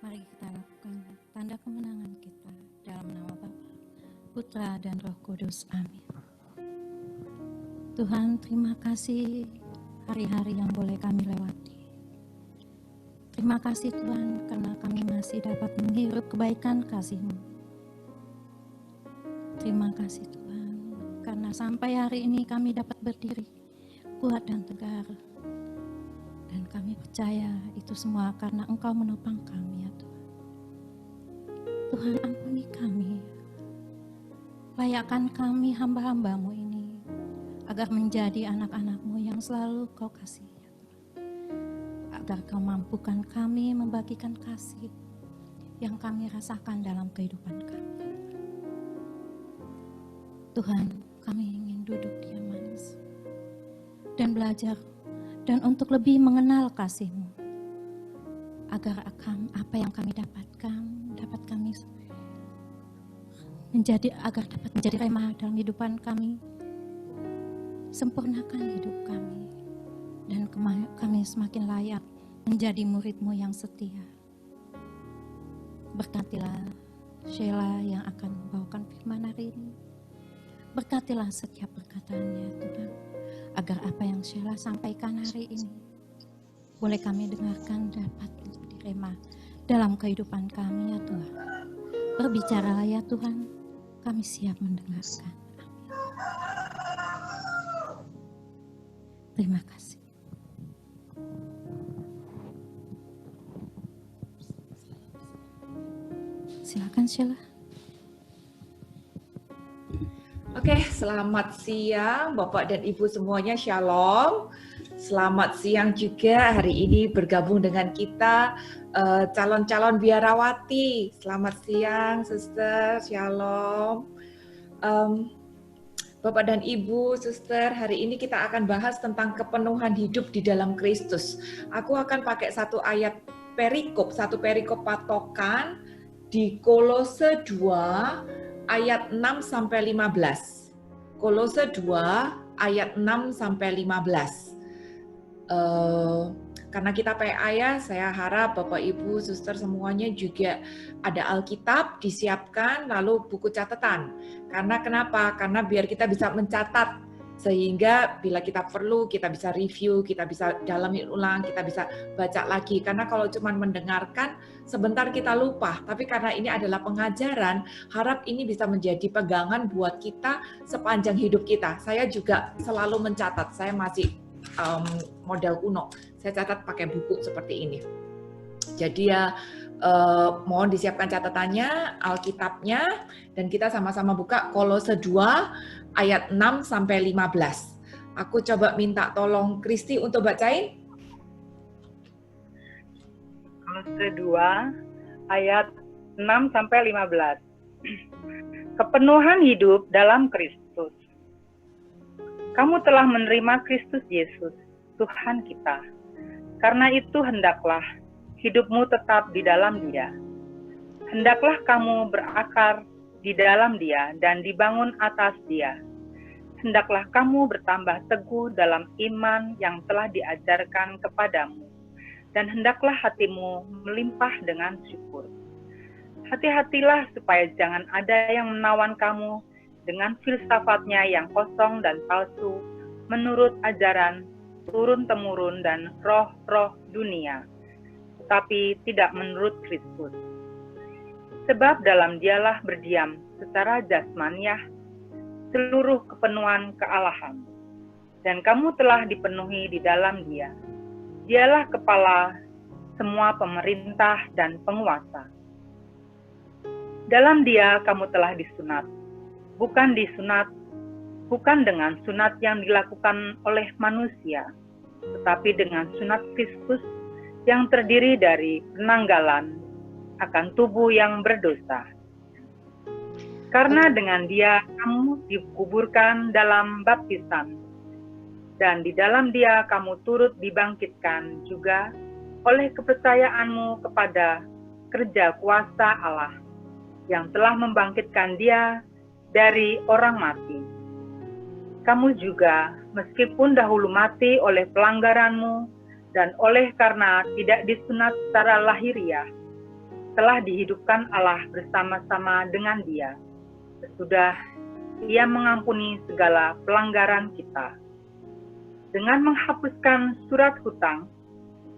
Mari kita lakukan tanda kemenangan kita dalam nama Bapa, Putra dan Roh Kudus. Amin. Tuhan, terima kasih hari-hari yang boleh kami lewati. Terima kasih Tuhan karena kami masih dapat menghirup kebaikan kasih-Mu. Terima kasih Tuhan karena sampai hari ini kami dapat berdiri kuat dan tegar. Dan kami percaya itu semua karena Engkau menopang kami ya Tuhan. Tuhan, ampuni kami. Layakkan kami hamba-hamba-Mu ini agar menjadi anak-anak-Mu yang selalu Kau kasih ya Tuhan. Agar Kau mampukan kami membagikan kasih yang kami rasakan dalam kehidupan kami ya Tuhan. Tuhan, kami ingin duduk diam manis dan belajar dan untuk lebih mengenal kasih-Mu, agar apa yang kami dapatkan dapat kami agar dapat menjadi remah dalam kehidupan kami. Sempurnakan hidup kami dan kami semakin layak menjadi murid-Mu yang setia. Berkatilah Sheila yang akan membawakan firman hari ini. Berkatilah setiap perkataannya Tuhan, agar apa yang Sheila sampaikan hari ini boleh kami dengarkan dapat diterima dalam kehidupan kami ya Tuhan. Berbicaralah ya Tuhan, kami siap mendengarkan. Amin. Terima kasih. Silakan Sheila. Oke, selamat siang Bapak dan Ibu semuanya, Shalom. Selamat siang juga hari ini bergabung dengan kita calon-calon biarawati. Selamat siang Suster, Shalom. Bapak dan Ibu, Suster, hari ini kita akan bahas tentang kepenuhan hidup di dalam Kristus. Aku akan pakai satu perikop patokan di Kolose 2 ayat 6 sampai 15. Kolose 2 ayat 6 sampai 15. Karena kita PA ya, saya harap Bapak Ibu Suster semuanya juga ada Alkitab disiapkan, lalu buku catatan. Karena kenapa? Karena biar kita bisa mencatat, sehingga bila kita perlu kita bisa review, kita bisa dalami ulang, kita bisa baca lagi. Karena kalau cuma mendengarkan sebentar kita lupa, tapi karena ini adalah pengajaran, harap ini bisa menjadi pegangan buat kita sepanjang hidup kita. Saya juga selalu mencatat, saya masih model kuno, saya catat pakai buku seperti ini. Jadi ya mohon disiapkan catatannya, Alkitabnya, dan kita sama-sama buka Kolose 2 ayat 6 sampai 15. Aku coba minta tolong Kristi untuk bacain. Kolose 2 ayat 6 sampai 15. Kepenuhan hidup dalam Kristus. Kamu telah menerima Kristus Yesus, Tuhan kita. Karena itu hendaklah hidupmu tetap di dalam Dia. Hendaklah kamu berakar di dalam Dia dan dibangun atas Dia. Hendaklah kamu bertambah teguh dalam iman yang telah diajarkan kepadamu. Dan hendaklah hatimu melimpah dengan syukur. Hati-hatilah supaya jangan ada yang menawan kamu dengan filsafatnya yang kosong dan palsu, menurut ajaran turun-temurun dan roh-roh dunia, tetapi tidak menurut Kristus. Sebab dalam Dialah berdiam secara jasmaniah seluruh kepenuhan kealahan, dan kamu telah dipenuhi di dalam Dia. Dialah kepala semua pemerintah dan penguasa. Dalam Dia kamu telah disunat, bukan dengan sunat yang dilakukan oleh manusia, tetapi dengan sunat Kristus yang terdiri dari penanggalan akan tubuh yang berdosa. Karena dengan Dia kamu dikuburkan dalam baptisan, dan di dalam Dia kamu turut dibangkitkan juga oleh kepercayaanmu kepada kerja kuasa Allah yang telah membangkitkan Dia dari orang mati. Kamu juga, meskipun dahulu mati oleh pelanggaranmu dan oleh karena tidak disunat secara lahiriah, telah dihidupkan Allah bersama-sama dengan Dia, sesudah Ia mengampuni segala pelanggaran kita, dengan menghapuskan surat hutang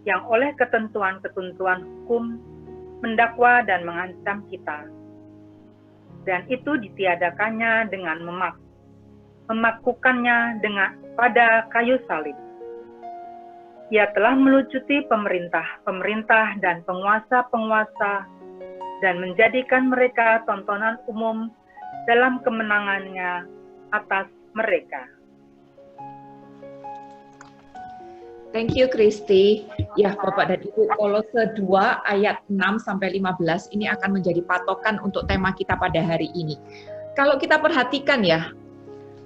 yang oleh ketentuan-ketentuan hukum mendakwa dan mengancam kita. Dan itu ditiadakannya dengan memakukannya pada kayu salib. Ia telah melucuti pemerintah-pemerintah dan penguasa-penguasa dan menjadikan mereka tontonan umum dalam kemenangannya atas mereka. Thank you, Kristi. Ya, Bapak dan Ibu, Kolose 2 ayat 6 sampai 15 ini akan menjadi patokan untuk tema kita pada hari ini. Kalau kita perhatikan ya,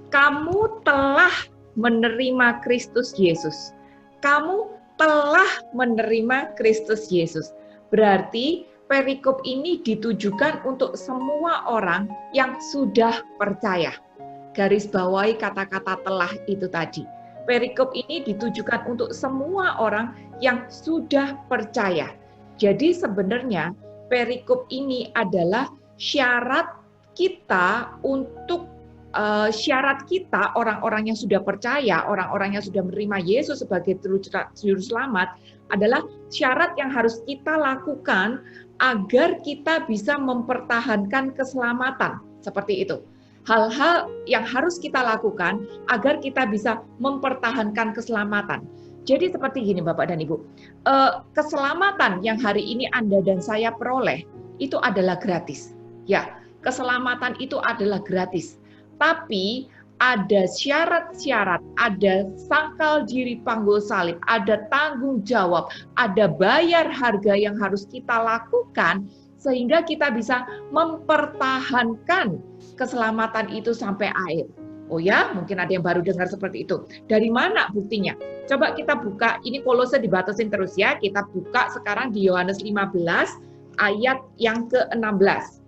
kamu telah menerima Kristus Yesus. Kamu telah menerima Kristus Yesus. Berarti perikop ini ditujukan untuk semua orang yang sudah percaya. Garis bawahi kata-kata telah itu tadi. Perikop ini ditujukan untuk semua orang yang sudah percaya. Jadi sebenarnya perikop ini adalah syarat kita untuk orang-orang yang sudah percaya, orang-orang yang sudah menerima Yesus sebagai juru selamat adalah syarat yang harus kita lakukan agar kita bisa mempertahankan keselamatan. Seperti itu. Hal-hal yang harus kita lakukan agar kita bisa mempertahankan keselamatan. Jadi seperti gini Bapak dan Ibu, keselamatan yang hari ini Anda dan saya peroleh itu adalah gratis. Ya, keselamatan itu adalah gratis. Tapi ada syarat-syarat, ada sangkal diri panggul salib, ada tanggung jawab, ada bayar harga yang harus kita lakukan sehingga kita bisa mempertahankan keselamatan itu sampai akhir. Oh ya, mungkin ada yang baru dengar seperti itu. Dari mana buktinya? Coba kita buka, ini Kolose dibatasin terus ya. Kita buka sekarang di Yohanes 15 ayat yang ke-16.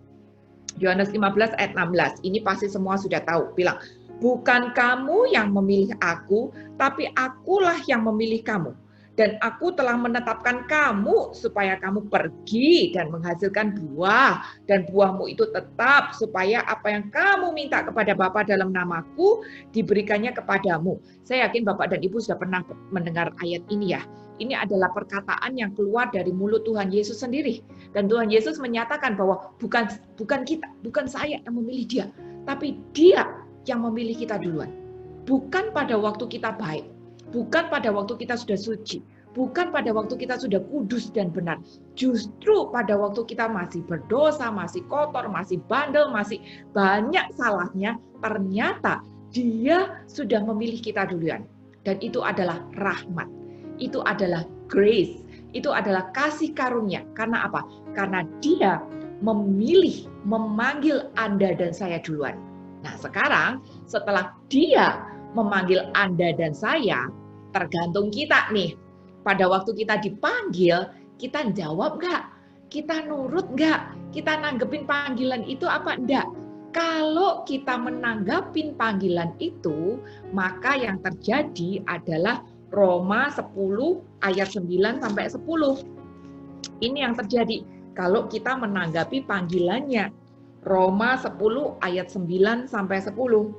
Yohanes 15 ayat 16. Ini pasti semua sudah tahu. Bilang, bukan kamu yang memilih aku, tapi akulah yang memilih kamu. Dan aku telah menetapkan kamu supaya kamu pergi dan menghasilkan buah. Dan buahmu itu tetap supaya apa yang kamu minta kepada Bapa dalam namaku diberikannya kepadamu. Saya yakin Bapak dan Ibu sudah pernah mendengar ayat ini ya. Ini adalah perkataan yang keluar dari mulut Tuhan Yesus sendiri. Dan Tuhan Yesus menyatakan bahwa bukan kita, bukan saya yang memilih dia. Tapi dia yang memilih kita duluan. Bukan pada waktu kita baik. Bukan pada waktu kita sudah suci, bukan pada waktu kita sudah kudus dan benar. Justru pada waktu kita masih berdosa, masih kotor, masih bandel, masih banyak salahnya, ternyata Dia sudah memilih kita duluan. Dan itu adalah rahmat, itu adalah grace, itu adalah kasih karunia. Karena apa? Karena Dia memilih, memanggil Anda dan saya duluan. Nah sekarang setelah Dia memanggil Anda dan saya, tergantung kita nih. Pada waktu kita dipanggil, kita jawab nggak? Kita nurut nggak? Kita nanggepin panggilan itu apa enggak? Kalau kita menanggapin panggilan itu, maka yang terjadi adalah Roma 10 ayat 9 sampai 10. Ini yang terjadi kalau kita menanggapi panggilannya. Roma 10 ayat 9 sampai 10.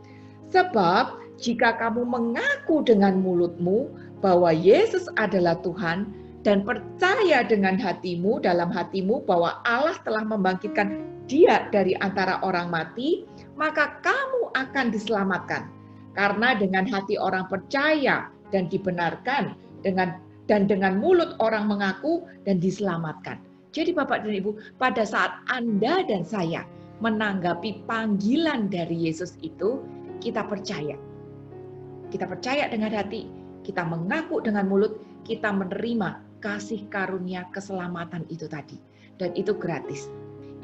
Sebab jika kamu mengaku dengan mulutmu bahwa Yesus adalah Tuhan dan percaya dengan hatimu dalam hatimu bahwa Allah telah membangkitkan Dia dari antara orang mati, maka kamu akan diselamatkan. Karena dengan hati orang percaya dan dibenarkan, dan dengan mulut orang mengaku dan diselamatkan. Jadi Bapak dan Ibu, pada saat Anda dan saya menanggapi panggilan dari Yesus itu, kita percaya. Kita percaya dengan hati, kita mengaku dengan mulut, kita menerima kasih karunia keselamatan itu tadi. Dan itu gratis.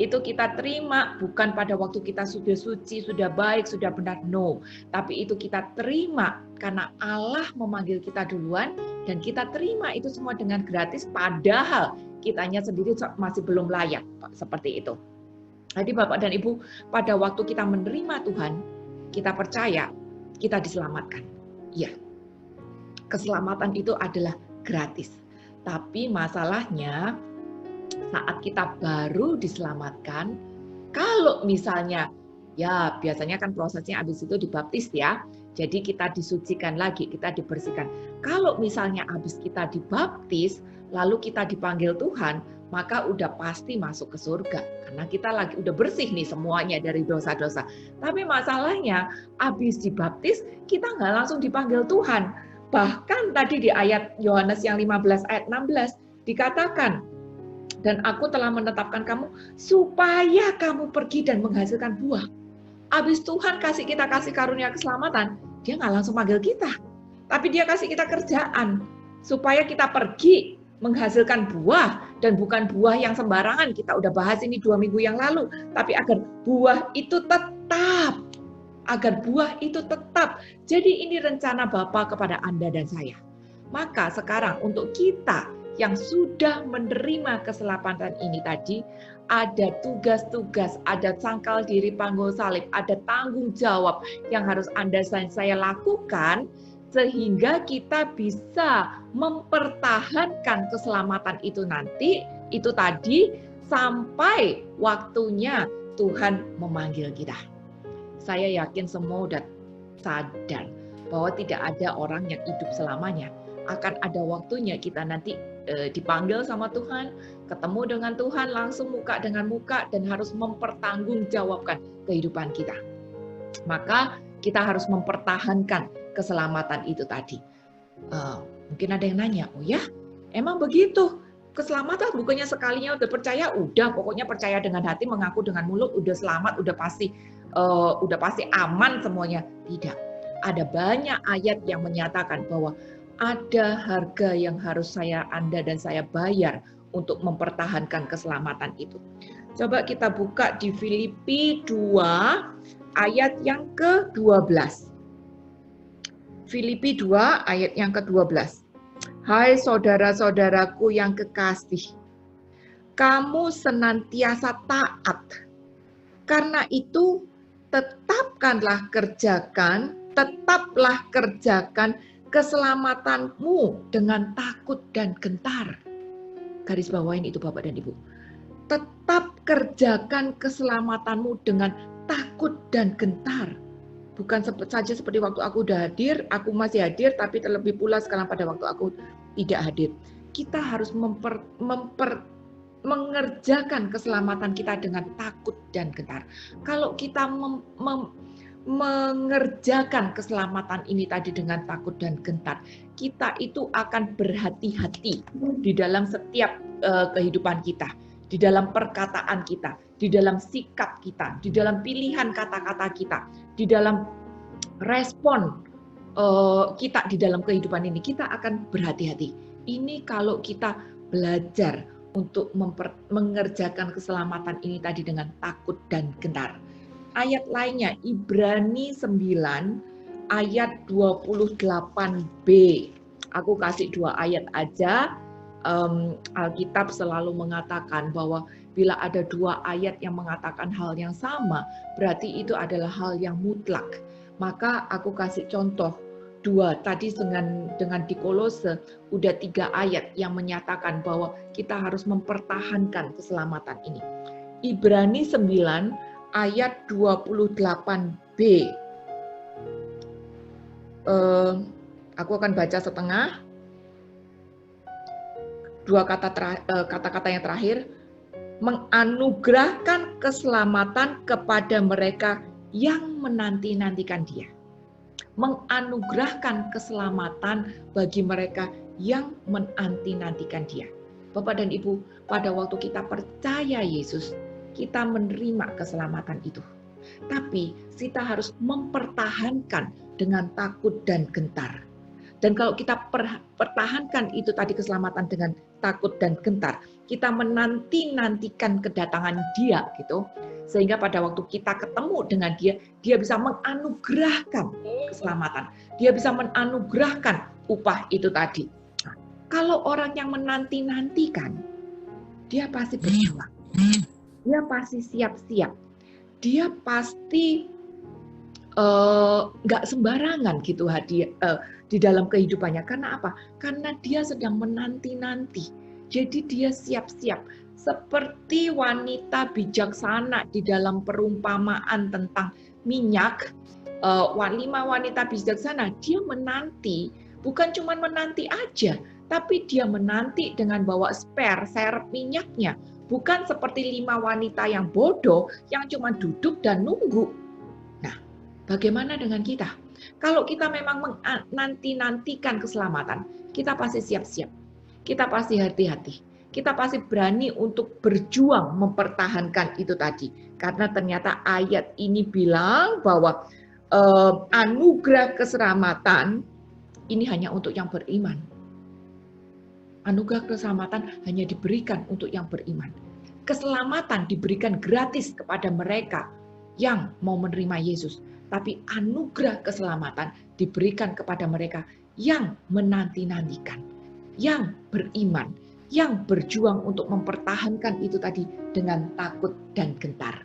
Itu kita terima bukan pada waktu kita sudah suci, sudah baik, sudah benar. No. Tapi itu kita terima karena Allah memanggil kita duluan dan kita terima itu semua dengan gratis padahal kitanya sendiri masih belum layak. Seperti itu. Jadi Bapak dan Ibu, pada waktu kita menerima Tuhan, kita percaya, kita diselamatkan. Ya, keselamatan itu adalah gratis. Tapi masalahnya, saat kita baru diselamatkan, kalau misalnya, ya biasanya kan prosesnya habis itu dibaptis ya, jadi kita disucikan lagi, kita dibersihkan. Kalau misalnya habis kita dibaptis, lalu kita dipanggil Tuhan, maka udah pasti masuk ke surga. Karena kita lagi udah bersih nih semuanya dari dosa-dosa. Tapi masalahnya, habis dibaptis, kita nggak langsung dipanggil Tuhan. Bahkan tadi di ayat Yohanes yang 15 ayat 16, dikatakan, dan aku telah menetapkan kamu supaya kamu pergi dan menghasilkan buah. Habis Tuhan kasih karunia keselamatan, dia nggak langsung manggil kita. Tapi dia kasih kita kerjaan supaya kita pergi menghasilkan buah, dan bukan buah yang sembarangan. Kita udah bahas ini 2 minggu yang lalu, tapi agar buah itu tetap. Agar buah itu tetap. Jadi ini rencana Bapa kepada Anda dan saya. Maka sekarang untuk kita yang sudah menerima keselamatan ini tadi, ada tugas-tugas, ada sangkal diri panggul salib, ada tanggung jawab yang harus Anda dan saya lakukan, sehingga kita bisa mempertahankan keselamatan itu nanti, itu tadi, sampai waktunya Tuhan memanggil kita. Saya yakin semua udah sadar bahwa tidak ada orang yang hidup selamanya. Akan ada waktunya kita nanti dipanggil sama Tuhan, ketemu dengan Tuhan langsung muka dengan muka, dan harus mempertanggungjawabkan kehidupan kita. Maka kita harus mempertahankan keselamatan itu tadi. Mungkin ada yang nanya, oh ya, emang begitu? Keselamatan bukannya sekalinya udah percaya, udah pokoknya percaya dengan hati, mengaku dengan mulut, udah selamat, udah pasti aman semuanya. Tidak. Ada banyak ayat yang menyatakan bahwa ada harga yang harus Anda dan saya bayar untuk mempertahankan keselamatan itu. Coba kita buka di Filipi 2 ayat yang ke-12. Filipi 2 ayat yang ke-12. Hai saudara-saudaraku yang kekasih, kamu senantiasa taat. Karena itu tetaplah kerjakan keselamatanmu dengan takut dan gentar. Garis bawain itu Bapak dan Ibu. Tetap kerjakan keselamatanmu dengan takut dan gentar. Bukan saja seperti waktu aku udah hadir, aku masih hadir, tapi terlebih pula sekarang pada waktu aku tidak hadir. Kita harus mengerjakan keselamatan kita dengan takut dan gentar. Kalau kita mengerjakan keselamatan ini tadi dengan takut dan gentar, kita itu akan berhati-hati di dalam setiap kehidupan kita, di dalam perkataan kita, di dalam sikap kita, di dalam pilihan kata-kata kita, di dalam respon kita di dalam kehidupan ini, kita akan berhati-hati. Ini kalau kita belajar untuk mengerjakan keselamatan ini tadi dengan takut dan gentar. Ayat lainnya, Ibrani 9 ayat 28b. Aku kasih 2 ayat aja. Alkitab selalu mengatakan bahwa bila ada 2 ayat yang mengatakan hal yang sama, berarti itu adalah hal yang mutlak. Maka aku kasih contoh 2 tadi dengan di Kolose, udah 3 ayat yang menyatakan bahwa kita harus mempertahankan keselamatan ini. Ibrani 9 ayat 28b. Aku akan baca setengah. 2 kata-kata yang terakhir, menganugerahkan keselamatan kepada mereka yang menanti-nantikan Dia. Menganugerahkan keselamatan bagi mereka yang menanti-nantikan Dia. Bapak dan Ibu, pada waktu kita percaya Yesus, kita menerima keselamatan itu. Tapi kita harus mempertahankan dengan takut dan gentar. Dan kalau kita pertahankan itu tadi keselamatan dengan takut dan gentar, kita menanti-nantikan kedatangan Dia gitu. Sehingga pada waktu kita ketemu dengan Dia, Dia bisa menganugerahkan keselamatan. Dia bisa menganugerahkan upah itu tadi. Nah, kalau orang yang menanti-nantikan, dia pasti berjuang. Dia pasti siap-siap. Dia pasti nggak sembarangan gitu di dalam kehidupannya. Karena apa? Karena dia sedang menanti-nanti. Jadi dia siap-siap. seperti wanita bijaksana di dalam perumpamaan tentang minyak. 5 wanita bijaksana, dia menanti, bukan cuma menanti aja, tapi dia menanti dengan bawa spare, serep minyaknya. Bukan seperti 5 wanita yang bodoh, yang cuma duduk dan nunggu. Nah, bagaimana dengan kita? Kalau kita memang menanti-nantikan keselamatan, kita pasti siap-siap. Kita pasti hati-hati. Kita pasti berani untuk berjuang mempertahankan itu tadi. Karena ternyata ayat ini bilang bahwa anugerah keselamatan ini hanya untuk yang beriman. Anugerah keselamatan hanya diberikan untuk yang beriman. Keselamatan diberikan gratis kepada mereka yang mau menerima Yesus. Tapi anugerah keselamatan diberikan kepada mereka yang menanti-nantikan, yang beriman, yang berjuang untuk mempertahankan itu tadi dengan takut dan gentar.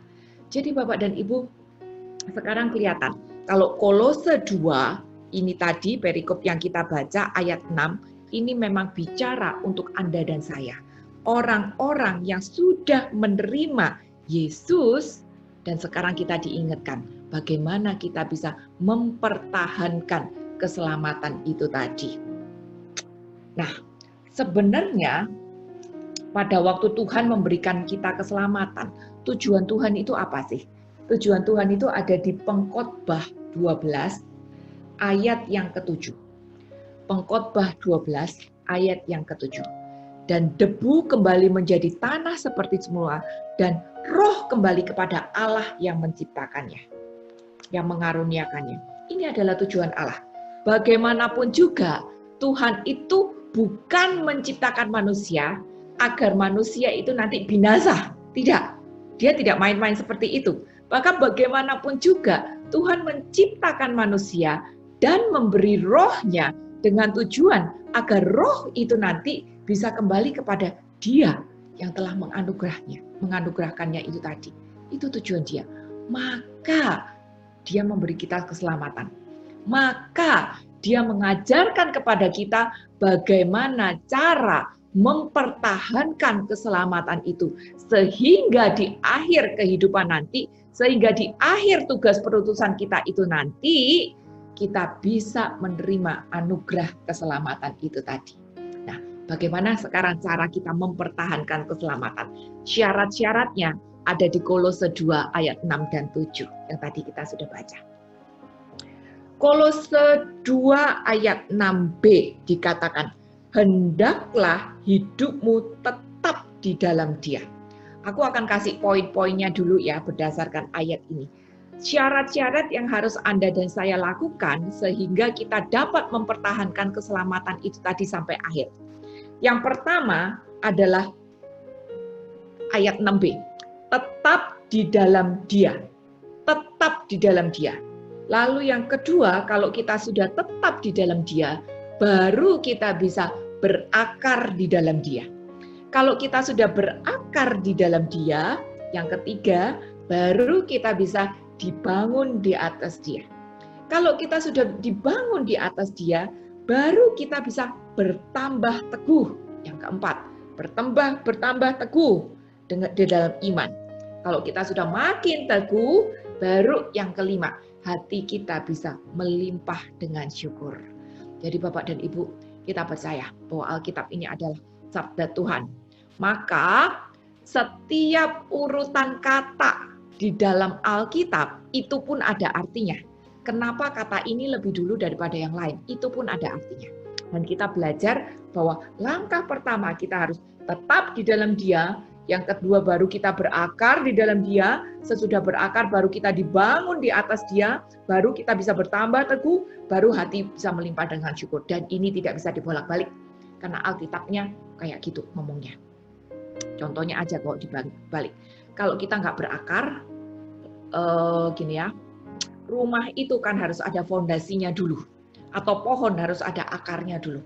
Jadi Bapak dan Ibu, sekarang kelihatan kalau Kolose 2 ini tadi perikop yang kita baca ayat 6 ini memang bicara untuk Anda dan saya. Orang-orang yang sudah menerima Yesus dan sekarang kita diingatkan bagaimana kita bisa mempertahankan keselamatan itu tadi. Nah, sebenarnya pada waktu Tuhan memberikan kita keselamatan, tujuan Tuhan itu apa sih? Tujuan Tuhan itu ada di Pengkhotbah 12 ayat yang ke-7. Pengkhotbah 12 ayat yang ke-7. Dan debu kembali menjadi tanah seperti semula, dan roh kembali kepada Allah yang menciptakannya, yang mengaruniakannya. Ini adalah tujuan Allah. Bagaimanapun juga, Tuhan itu bukan menciptakan manusia agar manusia itu nanti binasa. Tidak. Dia tidak main-main seperti itu. Maka bagaimanapun juga Tuhan menciptakan manusia dan memberi rohnya dengan tujuan agar roh itu nanti bisa kembali kepada Dia yang telah menganugerahkannya itu tadi. Itu tujuan Dia. Maka Dia memberi kita keselamatan. Maka Dia mengajarkan kepada kita bagaimana cara mempertahankan keselamatan itu sehingga di akhir kehidupan nanti, sehingga di akhir tugas perutusan kita itu nanti kita bisa menerima anugerah keselamatan itu tadi. Nah, bagaimana sekarang cara kita mempertahankan keselamatan? Syarat-syaratnya ada di Kolose 2 ayat 6 dan 7 yang tadi kita sudah baca. Kolose 2 ayat 6b dikatakan, hendaklah hidupmu tetap di dalam Dia. Aku akan kasih poin-poinnya dulu ya berdasarkan ayat ini. Syarat-syarat yang harus Anda dan saya lakukan sehingga kita dapat mempertahankan keselamatan itu tadi sampai akhir. Yang pertama adalah ayat 6b. Tetap di dalam Dia. Tetap di dalam Dia. Lalu yang kedua, kalau kita sudah tetap di dalam Dia, baru kita bisa berakar di dalam Dia. Kalau kita sudah berakar di dalam Dia, yang ketiga, baru kita bisa dibangun di atas Dia. Kalau kita sudah dibangun di atas Dia, baru kita bisa bertambah teguh. Yang keempat, bertambah teguh di dalam iman. Kalau kita sudah makin teguh, baru yang kelima, hati kita bisa melimpah dengan syukur. Jadi Bapak dan Ibu, kita percaya bahwa Alkitab ini adalah sabda Tuhan. Maka setiap urutan kata di dalam Alkitab itu pun ada artinya. Kenapa kata ini lebih dulu daripada yang lain? Itu pun ada artinya. Dan kita belajar bahwa langkah pertama kita harus tetap di dalam Dia. Yang kedua baru kita berakar di dalam Dia. Sesudah berakar baru kita dibangun di atas Dia. Baru kita bisa bertambah teguh. Baru hati bisa melimpah dengan syukur. Dan ini tidak bisa dibolak-balik. Karena Alkitabnya kayak gitu ngomongnya. Contohnya aja kalau dibalik. Kalau kita nggak berakar, gini ya, rumah itu kan harus ada fondasinya dulu. Atau pohon harus ada akarnya dulu.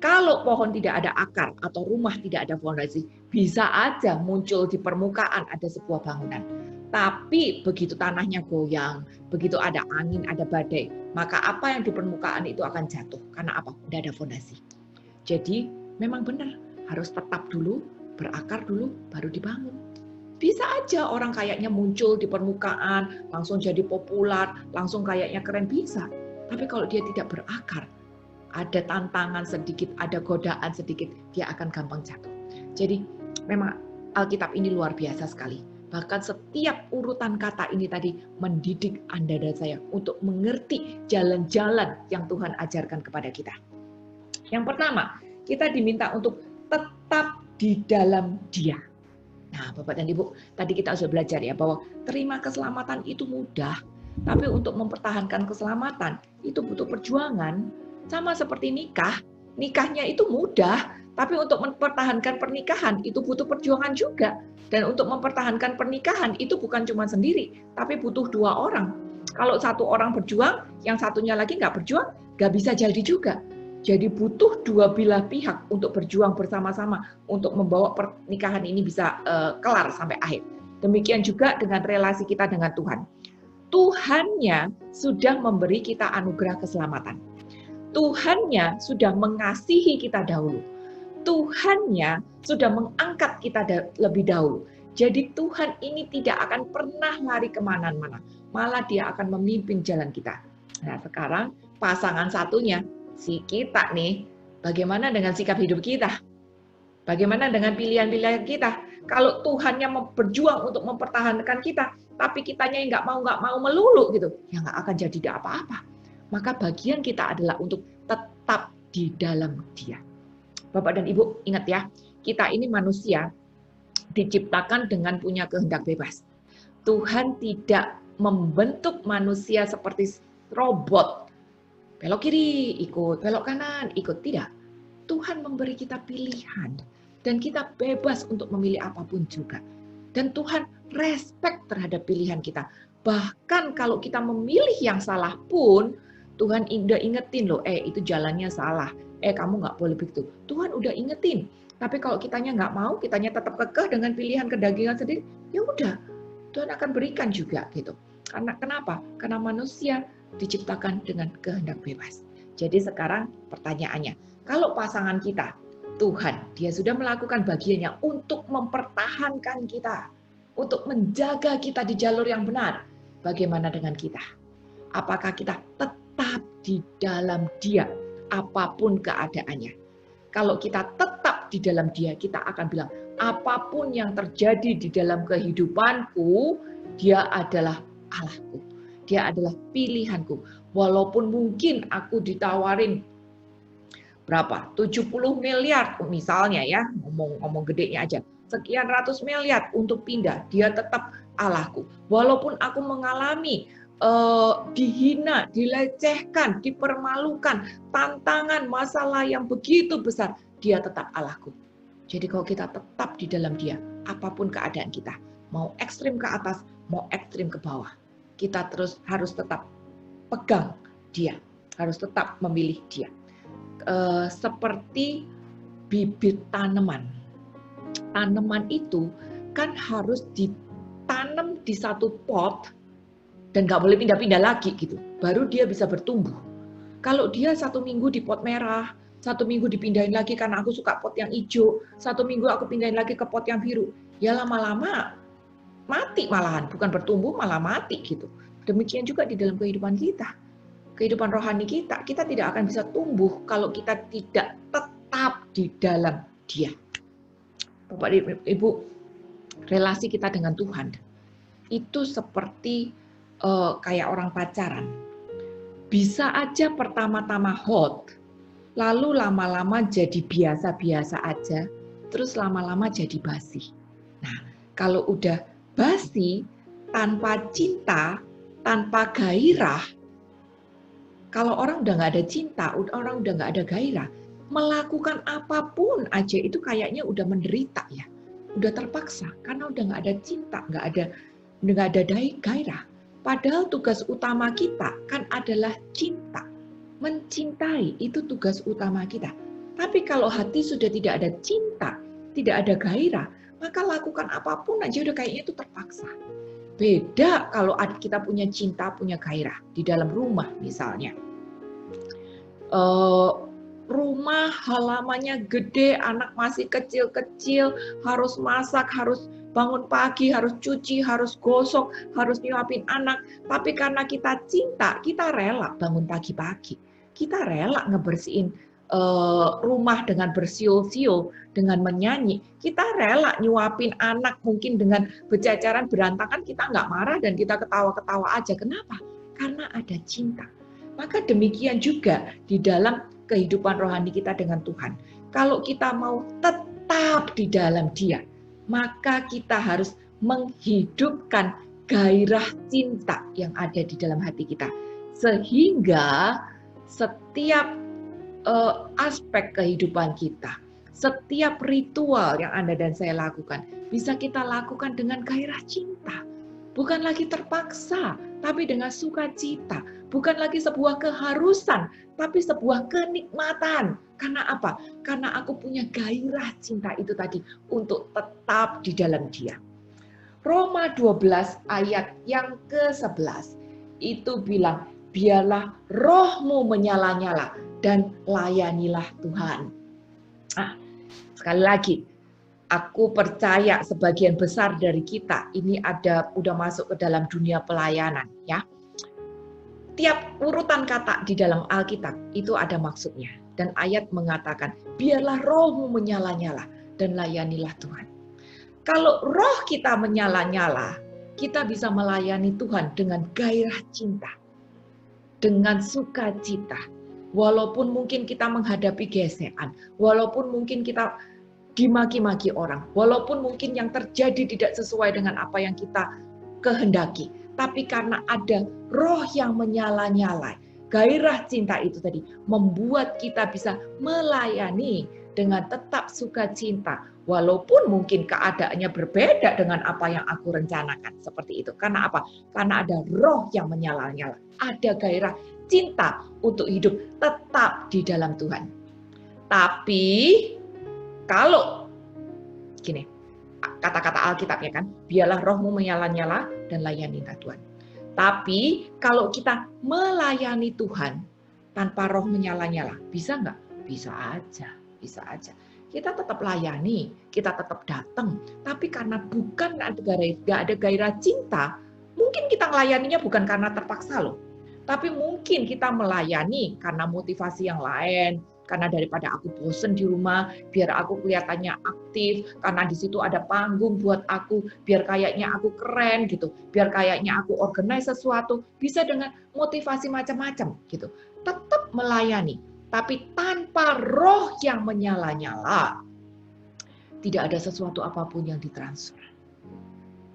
Kalau pohon tidak ada akar atau rumah tidak ada fondasi, bisa aja muncul di permukaan ada sebuah bangunan. Tapi begitu tanahnya goyang, begitu ada angin, ada badai, maka apa yang di permukaan itu akan jatuh. Karena apa? Tidak ada fondasi. Jadi memang benar, harus tetap dulu, berakar dulu baru dibangun. Bisa aja orang kayaknya muncul di permukaan, langsung jadi populer, langsung kayaknya keren, bisa. Tapi kalau dia tidak berakar, ada tantangan sedikit, ada godaan sedikit, dia akan gampang jatuh. Jadi memang Alkitab ini luar biasa sekali. Bahkan setiap urutan kata ini tadi mendidik Anda dan saya untuk mengerti jalan-jalan yang Tuhan ajarkan kepada kita. Yang pertama, kita diminta untuk tetap di dalam Dia. Nah, Bapak dan Ibu, tadi kita sudah belajar ya bahwa terima keselamatan itu mudah, tapi untuk mempertahankan keselamatan itu butuh perjuangan. Sama seperti nikah, nikahnya itu mudah, tapi untuk mempertahankan pernikahan itu butuh perjuangan juga. Dan untuk mempertahankan pernikahan itu bukan cuma sendiri, tapi butuh dua orang. Kalau satu orang berjuang, yang satunya lagi nggak berjuang, nggak bisa jadi juga. Jadi butuh dua belah pihak untuk berjuang bersama-sama untuk membawa pernikahan ini bisa kelar sampai akhir. Demikian juga dengan relasi kita dengan Tuhan. Tuhannya sudah memberi kita anugerah keselamatan. Tuhannya sudah mengasihi kita dahulu. Tuhannya sudah mengangkat kita lebih dahulu. Jadi Tuhan ini tidak akan pernah lari kemana-mana. Malah dia akan memimpin jalan kita. Nah sekarang pasangan satunya, si kita nih, bagaimana dengan sikap hidup kita? Bagaimana dengan pilihan-pilihan kita? Kalau Tuhannya berjuang untuk mempertahankan kita, tapi kitanya yang nggak mau melulu gitu, ya nggak akan jadi apa-apa. Maka bagian kita adalah untuk tetap di dalam Dia. Bapak dan Ibu, ingat ya, kita ini manusia diciptakan dengan punya kehendak bebas. Tuhan tidak membentuk manusia seperti robot. Belok kiri, ikut. Belok kanan, ikut. Tidak. Tuhan memberi kita pilihan. Dan kita bebas untuk memilih apapun juga. Dan Tuhan respect terhadap pilihan kita. Bahkan kalau kita memilih yang salah pun, Tuhan udah ingetin loh, itu jalannya salah. Kamu nggak boleh begitu. Tuhan udah ingetin. Tapi kalau kitanya nggak mau, kitanya tetap kekeh dengan pilihan kedagingan sendiri, ya udah, Tuhan akan berikan juga gitu. Karena kenapa? Karena manusia diciptakan dengan kehendak bebas. Jadi sekarang pertanyaannya, kalau pasangan kita, Tuhan, dia sudah melakukan bagiannya untuk mempertahankan kita, untuk menjaga kita di jalur yang benar. Bagaimana dengan kita? Apakah kita tetap di dalam Dia? Apapun keadaannya. Kalau kita tetap di dalam Dia, kita akan bilang, apapun yang terjadi di dalam kehidupanku, Dia adalah Allahku. Dia adalah pilihanku. Walaupun mungkin aku ditawarin berapa? 70 miliar misalnya ya, ngomong gedenya aja. Sekian ratus miliar untuk pindah, Dia tetap Allahku. Walaupun aku mengalami dihina, dilecehkan, dipermalukan, tantangan, masalah yang begitu besar, Dia tetap Allahku. Jadi kalau kita tetap di dalam Dia, apapun keadaan kita, mau ekstrim ke atas, mau ekstrim ke bawah, kita terus harus tetap pegang Dia, harus tetap memilih Dia. Seperti bibit tanaman. Tanaman itu kan harus ditanam di satu pot, dan nggak boleh pindah-pindah lagi gitu. Baru dia bisa bertumbuh. Kalau dia 1 minggu di pot merah, 1 minggu dipindahin lagi karena aku suka pot yang hijau, 1 minggu aku pindahin lagi ke pot yang biru, ya lama-lama mati malahan, bukan bertumbuh malah mati gitu. Demikian juga di dalam kehidupan kita. Kehidupan rohani kita tidak akan bisa tumbuh kalau kita tidak tetap di dalam Dia. Bapak Ibu, relasi kita dengan Tuhan itu seperti kayak orang pacaran. Bisa aja pertama-tama hot, lalu lama-lama jadi biasa-biasa aja, terus lama-lama jadi basi. Nah, kalau udah basi, tanpa cinta, tanpa gairah, kalau orang udah nggak ada cinta, orang udah nggak ada gairah, melakukan apapun aja itu kayaknya udah menderita ya, udah terpaksa karena udah nggak ada cinta, nggak ada gairah. Padahal tugas utama kita kan adalah cinta. Mencintai itu tugas utama kita. Tapi kalau hati sudah tidak ada cinta, tidak ada gairah, maka lakukan apapun aja udah kayaknya itu terpaksa. Beda kalau kita punya cinta, punya gairah di dalam rumah misalnya. rumah halamannya gede, anak masih kecil-kecil, harus masak, harus bangun pagi, harus cuci, harus gosok, harus nyuapin anak. Tapi karena kita cinta, kita rela bangun pagi-pagi. Kita rela ngebersihin rumah dengan bersiul-siul, dengan menyanyi. Kita rela nyuapin anak mungkin dengan berjajaran berantakan, kita nggak marah dan kita ketawa-ketawa aja. Kenapa? Karena ada cinta. Maka demikian juga di dalam kehidupan rohani kita dengan Tuhan. Kalau kita mau tetap di dalam Dia, maka kita harus menghidupkan gairah cinta yang ada di dalam hati kita. Sehingga setiap aspek kehidupan kita, setiap ritual yang Anda dan saya lakukan, bisa kita lakukan dengan gairah cinta. Bukan lagi terpaksa, tapi dengan sukacita. Bukan lagi sebuah keharusan, tapi sebuah kenikmatan. Karena apa? Karena aku punya gairah cinta itu tadi untuk tetap di dalam Dia. Roma 12 ayat yang ke-11 itu bilang, biarlah rohmu menyala-nyala dan layanilah Tuhan. Nah, sekali lagi, aku percaya sebagian besar dari kita ini udah masuk ke dalam dunia pelayanan, ya. Tiap urutan kata di dalam Alkitab itu ada maksudnya. Dan ayat mengatakan, biarlah rohmu menyala-nyala dan layanilah Tuhan. Kalau roh kita menyala-nyala, kita bisa melayani Tuhan dengan gairah cinta, dengan sukacita. Walaupun mungkin kita menghadapi gesekan, walaupun mungkin kita dimaki-maki orang, walaupun mungkin yang terjadi tidak sesuai dengan apa yang kita kehendaki. Tapi karena ada roh yang menyala-nyala, gairah cinta itu tadi membuat kita bisa melayani dengan tetap sukacita, walaupun mungkin keadaannya berbeda dengan apa yang aku rencanakan. Seperti itu. Karena apa? Karena ada roh yang menyala-nyala. Ada gairah cinta untuk hidup tetap di dalam Tuhan. Tapi kalau gini, kata-kata Alkitabnya kan, biarlah rohmu menyala-nyala dan layanilah Tuhan. Tapi kalau kita melayani Tuhan tanpa roh menyala-nyala, bisa nggak? Bisa aja, bisa aja. Kita tetap layani, kita tetap datang. Tapi karena bukan nggak ada gairah cinta, mungkin kita melayaninya bukan karena terpaksa loh. Tapi mungkin kita melayani karena motivasi yang lain, karena daripada aku bosen di rumah, biar aku kelihatannya aktif, karena di situ ada panggung buat aku, biar kayaknya aku keren gitu, biar kayaknya aku organize sesuatu, bisa dengan motivasi macam-macam gitu. Tetap melayani, tapi tanpa roh yang menyala-nyala, tidak ada sesuatu apapun yang ditransfer.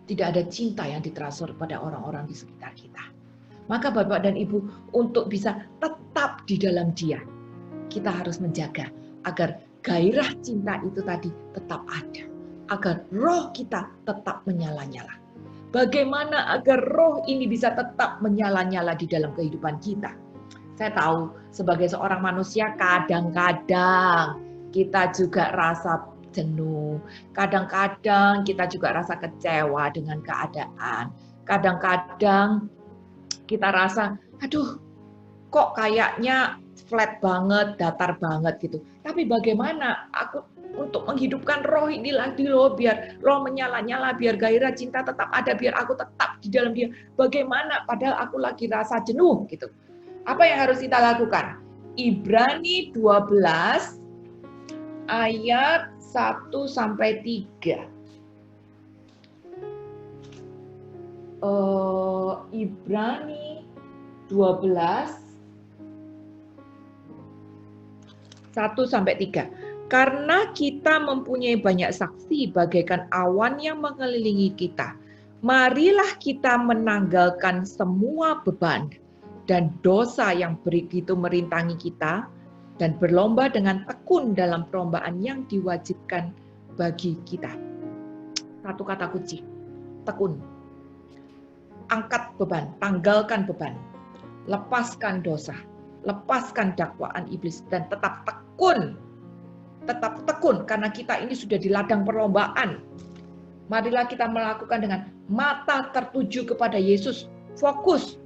Tidak ada cinta yang ditransfer pada orang-orang di sekitar kita. Maka Bapak dan Ibu, untuk bisa tetap di dalam Dia, kita harus menjaga agar gairah cinta itu tadi tetap ada. Agar roh kita tetap menyala-nyala. Bagaimana agar roh ini bisa tetap menyala-nyala di dalam kehidupan kita? Saya tahu sebagai seorang manusia kadang-kadang kita juga rasa jenuh. Kadang-kadang kita juga rasa kecewa dengan keadaan. Kadang-kadang kita rasa, aduh kok kayaknya flat banget, datar banget gitu. Tapi bagaimana aku untuk menghidupkan roh ini lagi loh, biar roh menyala-nyala, biar gairah cinta tetap ada, biar aku tetap di dalam Dia. Bagaimana padahal aku lagi rasa jenuh gitu. Apa yang harus kita lakukan? Ibrani 12 ayat 1 sampai 3. Ibrani 12 1 sampai 3. Karena kita mempunyai banyak saksi bagaikan awan yang mengelilingi kita, marilah kita menanggalkan semua beban dan dosa yang begitu merintangi kita dan berlomba dengan tekun dalam perlombaan yang diwajibkan bagi kita. Satu kata kunci, tekun. Angkat beban, tanggalkan beban, lepaskan dosa, lepaskan dakwaan iblis, dan tetap tekun. Tetap tekun, karena kita ini sudah di ladang perlombaan. Marilah kita melakukan dengan mata tertuju kepada Yesus, fokus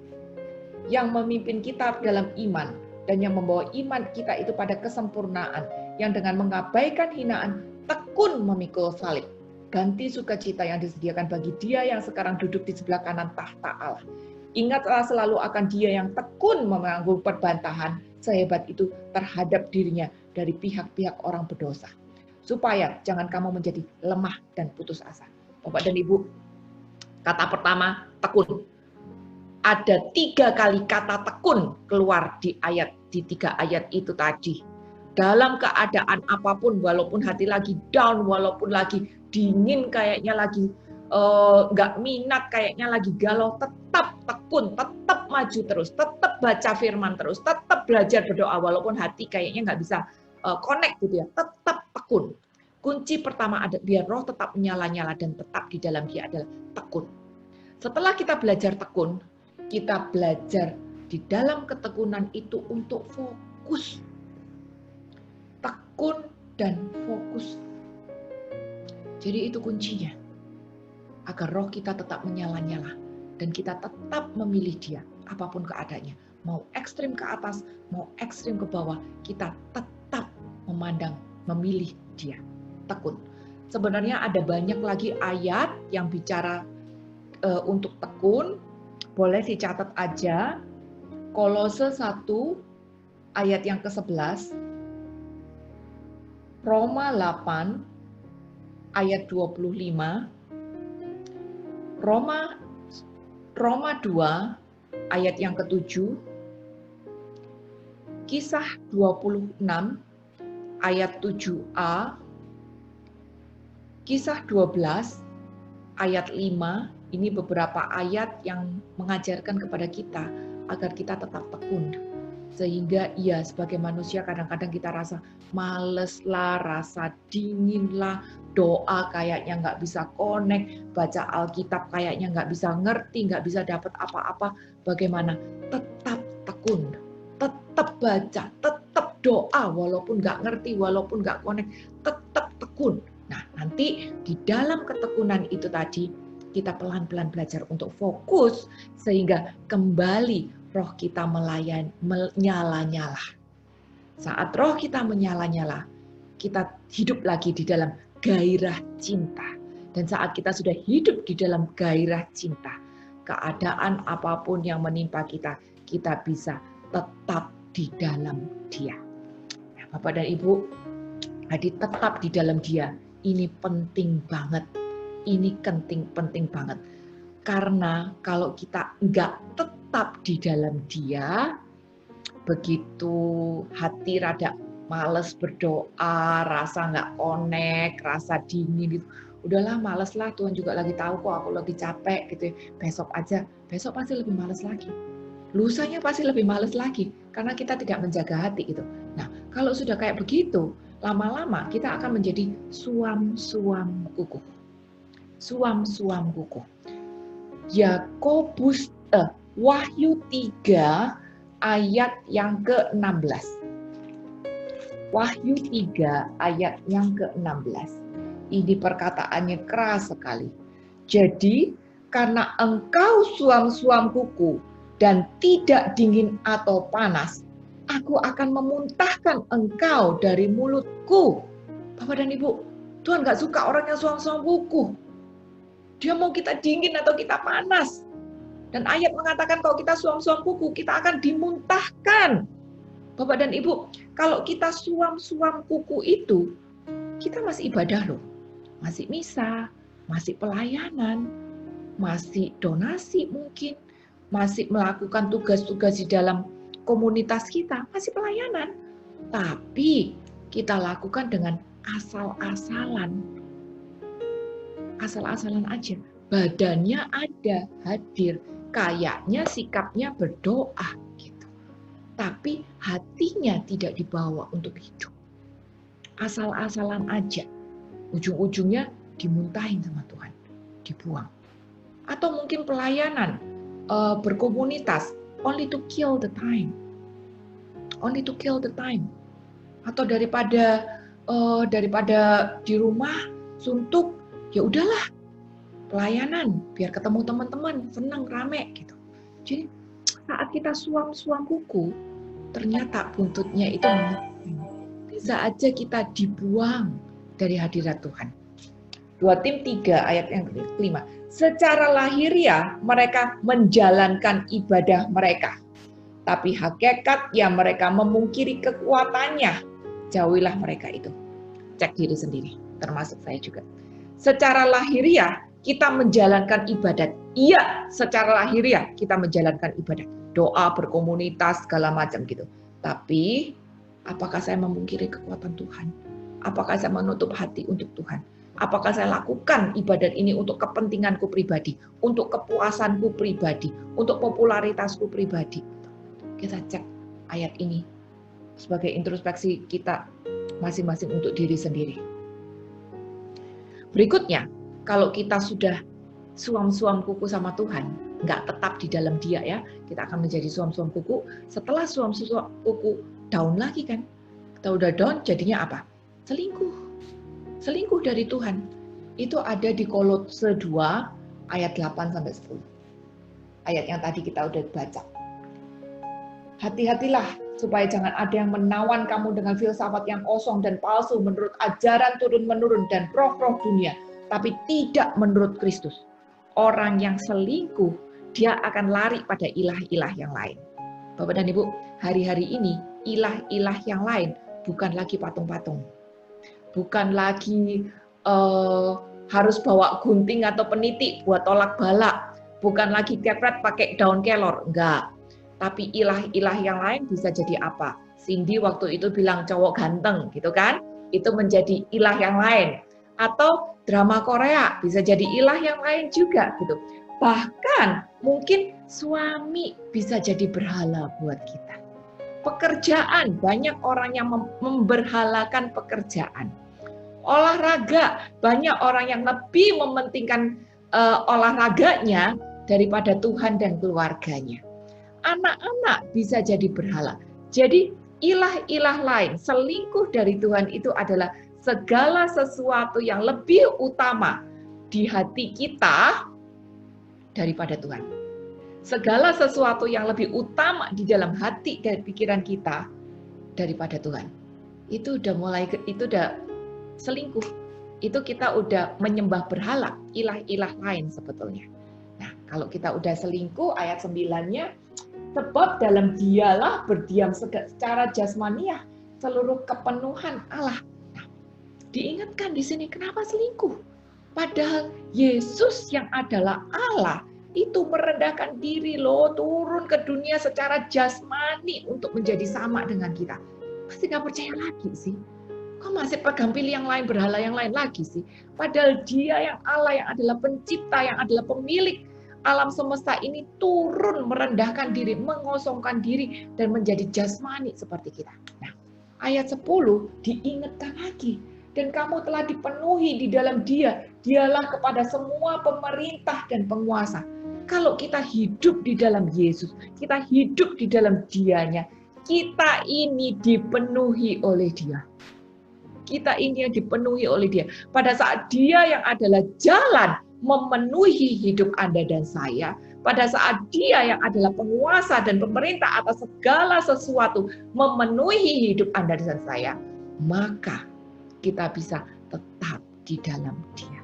yang memimpin kita dalam iman, dan yang membawa iman kita itu pada kesempurnaan, yang dengan mengabaikan hinaan tekun memikul salib. Ganti sukacita yang disediakan bagi Dia yang sekarang duduk di sebelah kanan tahta Allah. Ingatlah selalu akan Dia yang tekun menanggung perbantahan sehebat itu terhadap dirinya dari pihak-pihak orang berdosa. Supaya jangan kamu menjadi lemah dan putus asa. Bapak dan Ibu, kata pertama, tekun. Ada 3 kali kata tekun keluar di 3 ayat itu tadi. Dalam keadaan apapun, walaupun hati lagi down, walaupun lagi dingin, kayaknya lagi nggak minat, kayaknya lagi galau, tetap tekun, tetap maju terus, tetap baca firman terus, tetap belajar berdoa, walaupun hati kayaknya nggak bisa connect gitu ya, tetap tekun. Kunci pertama ada biar roh tetap menyala-nyala dan tetap di dalam Dia adalah tekun. Setelah kita belajar tekun, kita belajar di dalam ketekunan itu untuk fokus. Tekun dan fokus. Jadi itu kuncinya. Agar roh kita tetap menyala-nyala. Dan kita tetap memilih Dia. Apapun keadaannya. Mau ekstrim ke atas, mau ekstrim ke bawah. Kita tetap memilih Dia. Tekun. Sebenarnya ada banyak lagi ayat yang bicara untuk tekun. Boleh dicatat aja, Kolose 1 ayat yang ke-11, Roma 8 ayat 25, Roma 2 ayat yang ke-7, Kisah 26 ayat 7a, Kisah 12 ayat 5. Ini beberapa ayat yang mengajarkan kepada kita agar kita tetap tekun. Sehingga ya sebagai manusia kadang-kadang kita rasa males lah, rasa dingin lah, doa kayaknya nggak bisa connect, baca Alkitab kayaknya nggak bisa ngerti, nggak bisa dapat apa-apa. Bagaimana? Tetap tekun, tetap baca, tetap doa walaupun nggak ngerti, walaupun nggak connect, tetap tekun. Nah nanti di dalam ketekunan itu tadi, kita pelan-pelan belajar untuk fokus sehingga kembali roh kita menyala-nyala. Saat roh kita menyala-nyala, kita hidup lagi di dalam gairah cinta. Dan saat kita sudah hidup di dalam gairah cinta, keadaan apapun yang menimpa kita, kita bisa tetap di dalam Dia. Nah, Bapak dan Ibu, jadi tetap di dalam Dia, ini penting banget. Ini penting banget. Karena kalau kita nggak tetap di dalam Dia, begitu hati rada males berdoa, rasa nggak connect, rasa dingin gitu. Udahlah males lah, Tuhan juga lagi tahu kok aku lagi capek gitu. Besok aja, besok pasti lebih males lagi. Lusanya pasti lebih males lagi, karena kita tidak menjaga hati gitu. Nah, kalau sudah kayak begitu, lama-lama kita akan menjadi suam-suam kuku. Suam-suam kuku. Wahyu 3 ayat yang ke-16. Wahyu 3 ayat yang ke-16. Ini perkataannya keras sekali. Jadi, karena engkau suam-suam kuku dan tidak dingin atau panas, aku akan memuntahkan engkau dari mulutku. Bapak dan Ibu, Tuhan gak suka orang yang suam-suam kuku. Dia mau kita dingin atau kita panas. Dan ayat mengatakan kalau kita suam-suam kuku, kita akan dimuntahkan. Bapak dan Ibu, kalau kita suam-suam kuku itu, kita masih ibadah loh. Masih misa, masih pelayanan, masih donasi mungkin, masih melakukan tugas-tugas di dalam komunitas kita, masih pelayanan. Tapi kita lakukan dengan asal-asalan. Asal-asalan aja. Badannya ada, hadir. Kayaknya sikapnya berdoa gitu. Tapi hatinya tidak dibawa untuk hidup. Asal-asalan aja. Ujung-ujungnya dimuntahin sama Tuhan. Dibuang. Atau mungkin pelayanan, berkomunitas, only to kill the time. Only to kill the time. Atau daripada di rumah suntuk, ya udahlah, pelayanan biar ketemu teman-teman, senang, rame gitu. Jadi saat kita suam-suam kuku, ternyata buntutnya itu bisa aja kita dibuang dari hadirat Tuhan. 2 Tim 3 ayat yang kelima. Secara lahiriah mereka menjalankan ibadah mereka, tapi hakikat yang mereka memungkiri kekuatannya, jauhilah mereka itu. Cek diri sendiri, termasuk saya juga. Secara lahiriah kita menjalankan ibadat. Iya, secara lahiriah kita menjalankan ibadat. Doa, berkomunitas, segala macam gitu. Tapi, apakah saya memungkiri kekuatan Tuhan? Apakah saya menutup hati untuk Tuhan? Apakah saya lakukan ibadat ini untuk kepentinganku pribadi, untuk kepuasanku pribadi, untuk popularitasku pribadi? Kita cek ayat ini sebagai introspeksi kita masing-masing untuk diri sendiri. Berikutnya, kalau kita sudah suam-suam kuku sama Tuhan, nggak tetap di dalam Dia ya, kita akan menjadi suam-suam kuku. Setelah suam-suam kuku down lagi kan, kita udah down, jadinya apa? Selingkuh dari Tuhan. Itu ada di Kolose 2 ayat 8-10. Ayat yang tadi kita udah baca. Hati-hatilah supaya jangan ada yang menawan kamu dengan filsafat yang kosong dan palsu menurut ajaran turun-menurun dan roh-roh dunia, tapi tidak menurut Kristus. Orang yang selingkuh, dia akan lari pada ilah-ilah yang lain. Bapak dan Ibu, hari-hari ini ilah-ilah yang lain bukan lagi patung-patung. Bukan lagi harus bawa gunting atau peniti buat tolak balak. Bukan lagi kepret pakai daun kelor. Enggak. Tapi ilah-ilah yang lain bisa jadi apa? Cindy waktu itu bilang cowok ganteng, gitu kan? Itu menjadi ilah yang lain. Atau drama Korea bisa jadi ilah yang lain juga, gitu. Bahkan mungkin suami bisa jadi berhala buat kita. Pekerjaan, banyak orang yang memberhalakan pekerjaan. Olahraga, banyak orang yang lebih mementingkan olahraganya daripada Tuhan dan keluarganya. Anak-anak bisa jadi berhala. Jadi ilah-ilah lain, selingkuh dari Tuhan itu adalah segala sesuatu yang lebih utama di hati kita daripada Tuhan. Segala sesuatu yang lebih utama di dalam hati dan pikiran kita daripada Tuhan. Itu udah selingkuh. Itu kita udah menyembah berhala, ilah-ilah lain sebetulnya. Nah, kalau kita udah selingkuh, ayat 9-nya, sebab dalam Dialah berdiam secara jasmaniah seluruh kepenuhan Allah. Nah, diingatkan di sini kenapa selingkuh? Padahal Yesus yang adalah Allah itu merendahkan diri loh, turun ke dunia secara jasmani untuk menjadi sama dengan kita. Pasti nggak percaya lagi sih. Kok masih pegang pilih yang lain, berhala yang lain lagi sih? Padahal Dia yang Allah, yang adalah pencipta, yang adalah pemilik alam semesta ini turun merendahkan diri, mengosongkan diri, dan menjadi jasmani seperti kita. Nah, ayat 10 diingatkan lagi. Dan kamu telah dipenuhi di dalam Dia. Dialah kepada semua pemerintah dan penguasa. Kalau kita hidup di dalam Yesus, kita hidup di dalam Dianya, kita ini dipenuhi oleh Dia. Kita ini yang dipenuhi oleh Dia. Pada saat Dia yang adalah jalan memenuhi hidup Anda dan saya, pada saat Dia yang adalah penguasa dan pemerintah atas segala sesuatu memenuhi hidup Anda dan saya, maka kita bisa tetap di dalam Dia.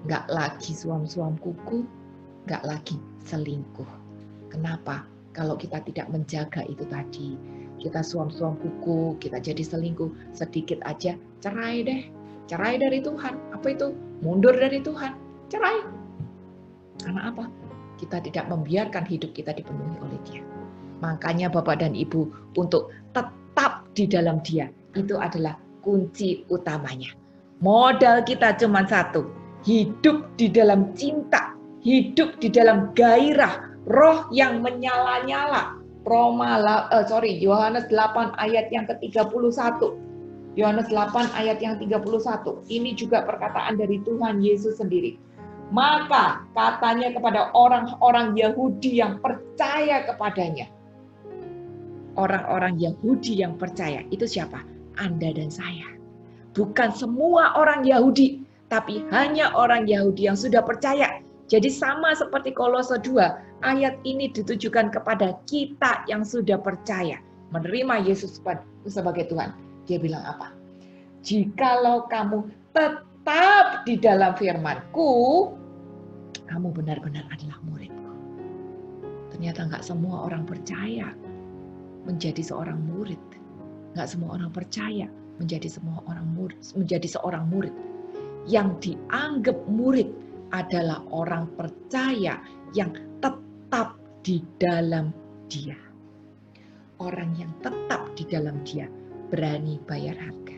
Nggak lagi suam-suam kuku, nggak lagi selingkuh. Kenapa? Kalau kita tidak menjaga itu tadi, kita suam-suam kuku, kita jadi selingkuh, sedikit aja cerai deh. Cerai dari Tuhan. Apa itu? Mundur dari Tuhan. Cerai. Karena apa? Kita tidak membiarkan hidup kita dipenuhi oleh Dia. Makanya Bapak dan Ibu, untuk tetap di dalam Dia, itu adalah kunci utamanya. Modal kita cuma satu, hidup di dalam cinta, hidup di dalam gairah, roh yang menyala-nyala. Yohanes 8 ayat yang ke-31. Yohanes 8 ayat yang 31. Ini juga perkataan dari Tuhan Yesus sendiri. Maka katanya kepada orang-orang Yahudi yang percaya kepadanya. Orang-orang Yahudi yang percaya, itu siapa? Anda dan saya. Bukan semua orang Yahudi, tapi hanya orang Yahudi yang sudah percaya. Jadi sama seperti Kolose 2, ayat ini ditujukan kepada kita yang sudah percaya. menerima Yesus sebagai Tuhan, dia bilang apa? Jikalau kamu tetap di dalam firman-Ku, kamu benar-benar adalah murid-Ku. Ternyata nggak semua orang percaya menjadi seorang murid. Nggak semua orang percaya menjadi seorang murid. Yang dianggap murid adalah orang percaya yang tetap di dalam Dia. Orang yang tetap di dalam Dia berani bayar harga.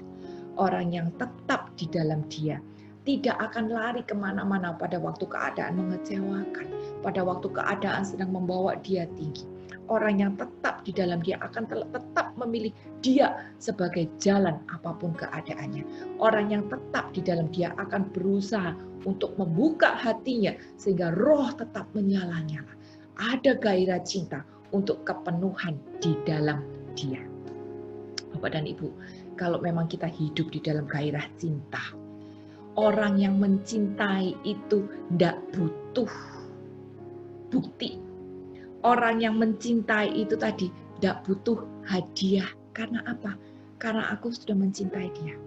Orang yang tetap di dalam Dia tidak akan lari kemana-mana pada waktu keadaan mengecewakan, pada waktu keadaan sedang membawa dia tinggi. Orang yang tetap di dalam Dia akan tetap memilih Dia sebagai jalan apapun keadaannya. Orang yang tetap di dalam Dia akan berusaha untuk membuka hatinya sehingga roh tetap menyala-nyala. Ada gairah cinta untuk kepenuhan di dalam Dia. Bapak dan Ibu, kalau memang kita hidup di dalam gairah cinta, orang yang mencintai itu tidak butuh bukti. Orang yang mencintai itu tadi tidak butuh hadiah. Karena apa? Karena aku sudah mencintai dia.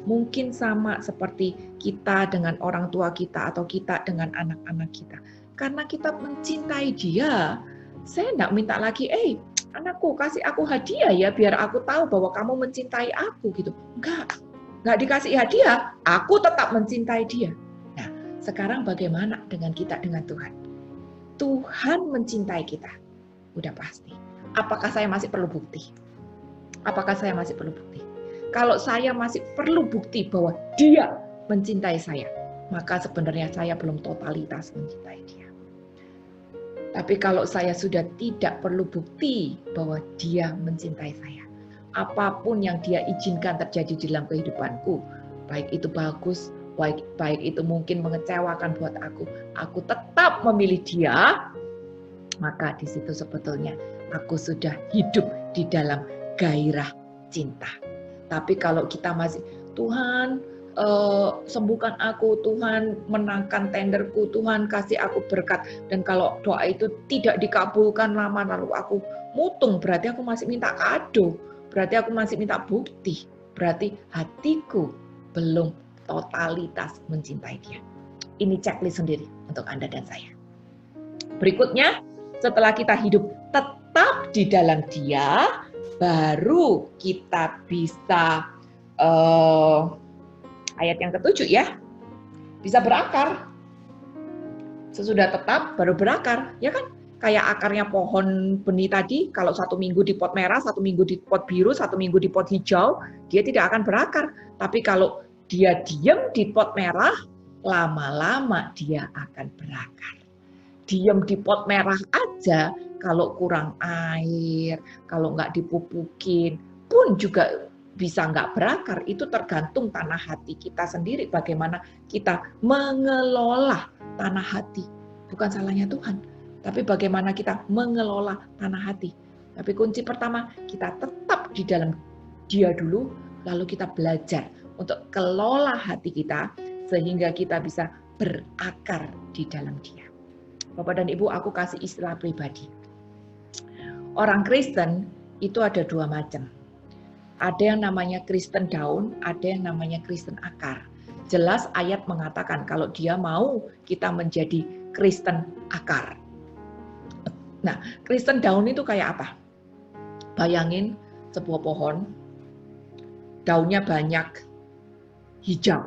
Mungkin sama seperti kita dengan orang tua kita atau kita dengan anak-anak kita. Karena kita mencintai dia, saya tidak minta lagi, anakku kasih aku hadiah ya biar aku tahu bahwa kamu mencintai aku gitu. Enggak dikasih hadiah, aku tetap mencintai dia. Nah, sekarang bagaimana dengan kita dengan Tuhan? Tuhan mencintai kita, udah pasti. Apakah saya masih perlu bukti? Apakah saya masih perlu bukti? Kalau saya masih perlu bukti bahwa Dia mencintai saya, maka sebenarnya saya belum totalitas mencintai Dia. Tapi kalau saya sudah tidak perlu bukti bahwa Dia mencintai saya, apapun yang Dia izinkan terjadi di dalam kehidupanku, baik itu bagus, baik itu mungkin mengecewakan buat aku tetap memilih Dia, maka di situ sebetulnya aku sudah hidup di dalam gairah cinta. Tapi kalau kita masih, Tuhan sembuhkan aku, Tuhan menangkan tenderku, Tuhan kasih aku berkat, dan kalau doa itu tidak dikabulkan lama lalu aku mutung, berarti aku masih minta kado, berarti aku masih minta bukti, berarti hatiku belum totalitas mencintai Dia. Ini checklist sendiri untuk Anda dan saya. Berikutnya, setelah kita hidup tetap di dalam Dia, baru kita bisa ayat yang ke-7 ya, bisa berakar. Sesudah tetap baru berakar, ya kan? Kayak akarnya pohon benih tadi, kalau 1 minggu di pot merah, 1 minggu di pot biru, 1 minggu di pot hijau, dia tidak akan berakar. Tapi kalau dia diam di pot merah, lama-lama dia akan berakar. Diam di pot merah aja, kalau kurang air, kalau nggak dipupukin, pun juga bisa nggak berakar. Itu tergantung tanah hati kita sendiri, bagaimana kita mengelola tanah hati. Bukan salahnya Tuhan, tapi bagaimana kita mengelola tanah hati. Tapi kunci pertama, kita tetap di dalam Dia dulu, lalu kita belajar untuk kelola hati kita, sehingga kita bisa berakar di dalam Dia. Bapak dan Ibu, aku kasih istilah pribadi. Orang Kristen itu ada 2 macam. Ada yang namanya Kristen daun, ada yang namanya Kristen akar. Jelas ayat mengatakan kalau dia mau kita menjadi Kristen akar. Nah, Kristen daun itu kayak apa? Bayangin sebuah pohon, daunnya banyak, hijau.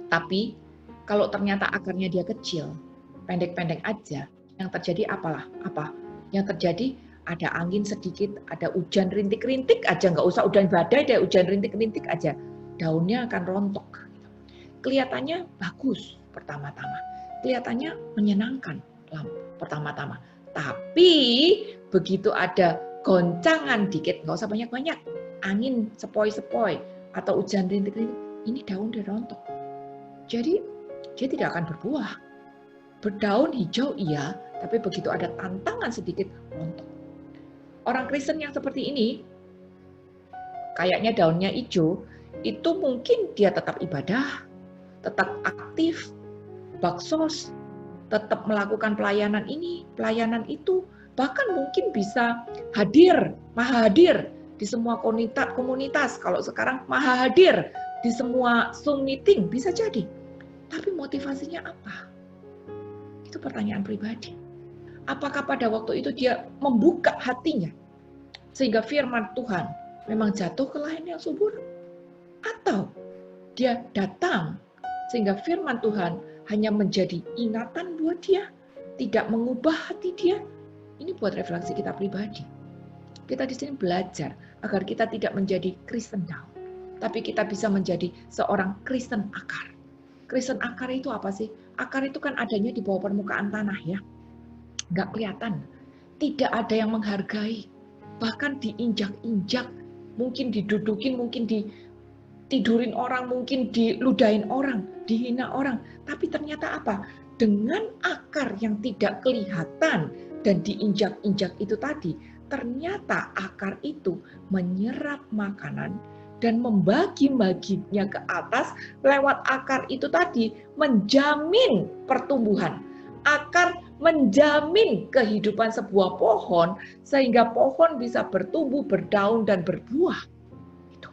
Tapi kalau ternyata akarnya dia kecil, pendek-pendek aja, yang terjadi apa? Yang terjadi ada angin sedikit, ada hujan rintik-rintik aja, nggak usah hujan badai deh, hujan rintik-rintik aja, daunnya akan rontok. Kelihatannya bagus pertama-tama, kelihatannya menyenangkan pertama-tama. Tapi begitu ada goncangan dikit, nggak usah banyak-banyak, angin sepoi-sepoi atau hujan rintik-rintik, ini daun udah rontok. Jadi dia tidak akan berbuah. Berdaun hijau iya, tapi begitu ada tantangan sedikit, rontok. Orang Kristen yang seperti ini, kayaknya daunnya hijau, itu mungkin dia tetap ibadah, tetap aktif, baksos, tetap melakukan pelayanan ini, pelayanan itu, Bahkan mungkin bisa hadir, maha hadir di semua komunitas. Kalau sekarang maha hadir di semua Zoom meeting, bisa jadi. Tapi motivasinya apa? Itu pertanyaan pribadi. Apakah pada waktu itu dia membuka hatinya sehingga firman Tuhan memang jatuh ke lahan yang subur? Atau dia datang sehingga firman Tuhan hanya menjadi ingatan buat dia, tidak mengubah hati dia? Ini buat refleksi kita pribadi. Kita di sini belajar agar kita tidak menjadi Kristen down, tapi kita bisa menjadi seorang Kristen akar. Kristen akar itu apa sih? Akar itu kan adanya di bawah permukaan tanah ya. Nggak kelihatan. Tidak ada yang menghargai. Bahkan diinjak-injak, mungkin didudukin, mungkin ditidurin orang, mungkin diludahin orang, dihina orang. Tapi ternyata apa? Dengan akar yang tidak kelihatan dan diinjak-injak itu tadi, ternyata akar itu menyerap makanan dan membagi-baginya ke atas lewat akar itu tadi, menjamin pertumbuhan. Akar menjamin kehidupan sebuah pohon sehingga pohon bisa bertumbuh, berdaun, dan berbuah. Itu.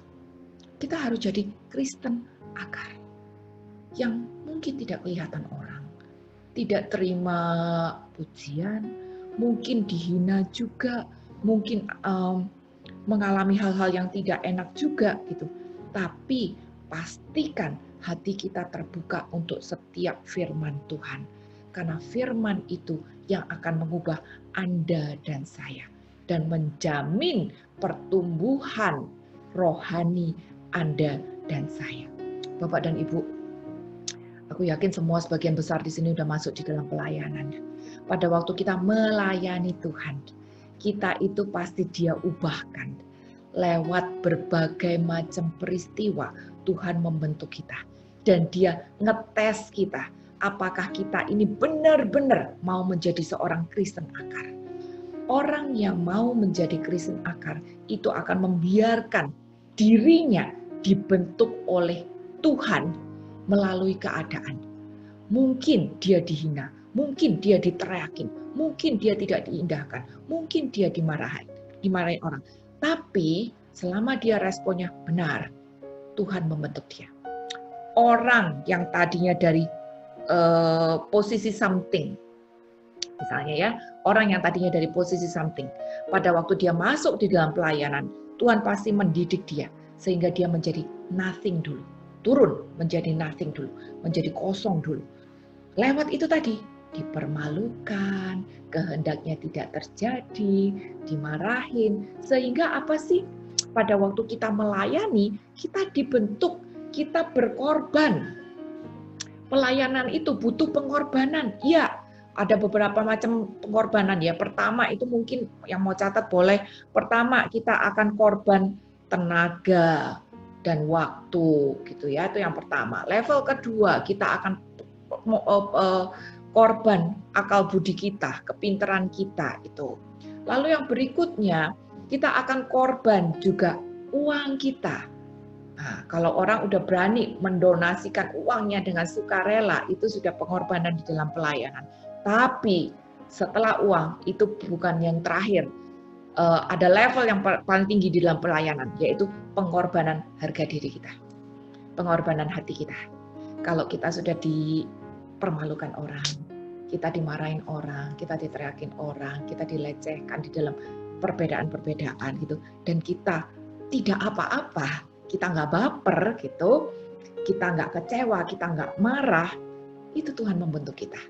Kita harus jadi Kristen akar yang mungkin tidak kelihatan orang, tidak terima pujian, mungkin dihina juga, mungkin mengalami hal-hal yang tidak enak juga gitu. Tapi pastikan hati kita terbuka untuk setiap firman Tuhan. Karena firman itu yang akan mengubah Anda dan saya. Dan menjamin pertumbuhan rohani Anda dan saya. Bapak dan Ibu, aku yakin semua sebagian besar di sini sudah masuk di dalam pelayanan. Pada waktu kita melayani Tuhan, kita itu pasti Dia ubahkan. Lewat berbagai macam peristiwa, Tuhan membentuk kita. Dan Dia ngetes kita. Apakah kita ini benar-benar mau menjadi seorang Kristen akar. Orang yang mau menjadi Kristen akar itu akan membiarkan dirinya dibentuk oleh Tuhan melalui keadaan. Mungkin dia dihina, mungkin dia diteriakin, mungkin dia tidak diindahkan, mungkin dia dimarahin orang. Tapi selama dia responnya benar, Tuhan membentuk dia. Orang yang tadinya dari posisi something, misalnya ya, orang yang tadinya dari posisi something, pada waktu dia masuk di dalam pelayanan, Tuhan pasti mendidik dia sehingga dia menjadi nothing dulu, turun menjadi nothing dulu, menjadi kosong dulu. Lewat itu tadi, dipermalukan, kehendaknya tidak terjadi, dimarahin, sehingga apa sih? Pada waktu kita melayani, kita dibentuk, kita berkorban. Pelayanan itu butuh pengorbanan. Ya, ada beberapa macam pengorbanan ya. Pertama itu mungkin yang mau catat boleh. Pertama kita akan korban tenaga dan waktu gitu ya. Itu yang pertama. Level kedua kita akan korban akal budi kita, kepintaran kita itu. Lalu yang berikutnya kita akan korban juga uang kita. Nah, kalau orang udah berani mendonasikan uangnya dengan sukarela, itu sudah pengorbanan di dalam pelayanan. Tapi setelah uang, itu bukan yang terakhir. Ada level yang paling tinggi di dalam pelayanan, yaitu pengorbanan harga diri kita. Pengorbanan hati kita. Kalau kita sudah dipermalukan orang, kita dimarahin orang, kita diteriakin orang, kita dilecehkan di dalam perbedaan-perbedaan gitu, dan kita tidak apa-apa, kita nggak baper gitu, kita nggak kecewa, kita nggak marah, itu Tuhan membentuk kita.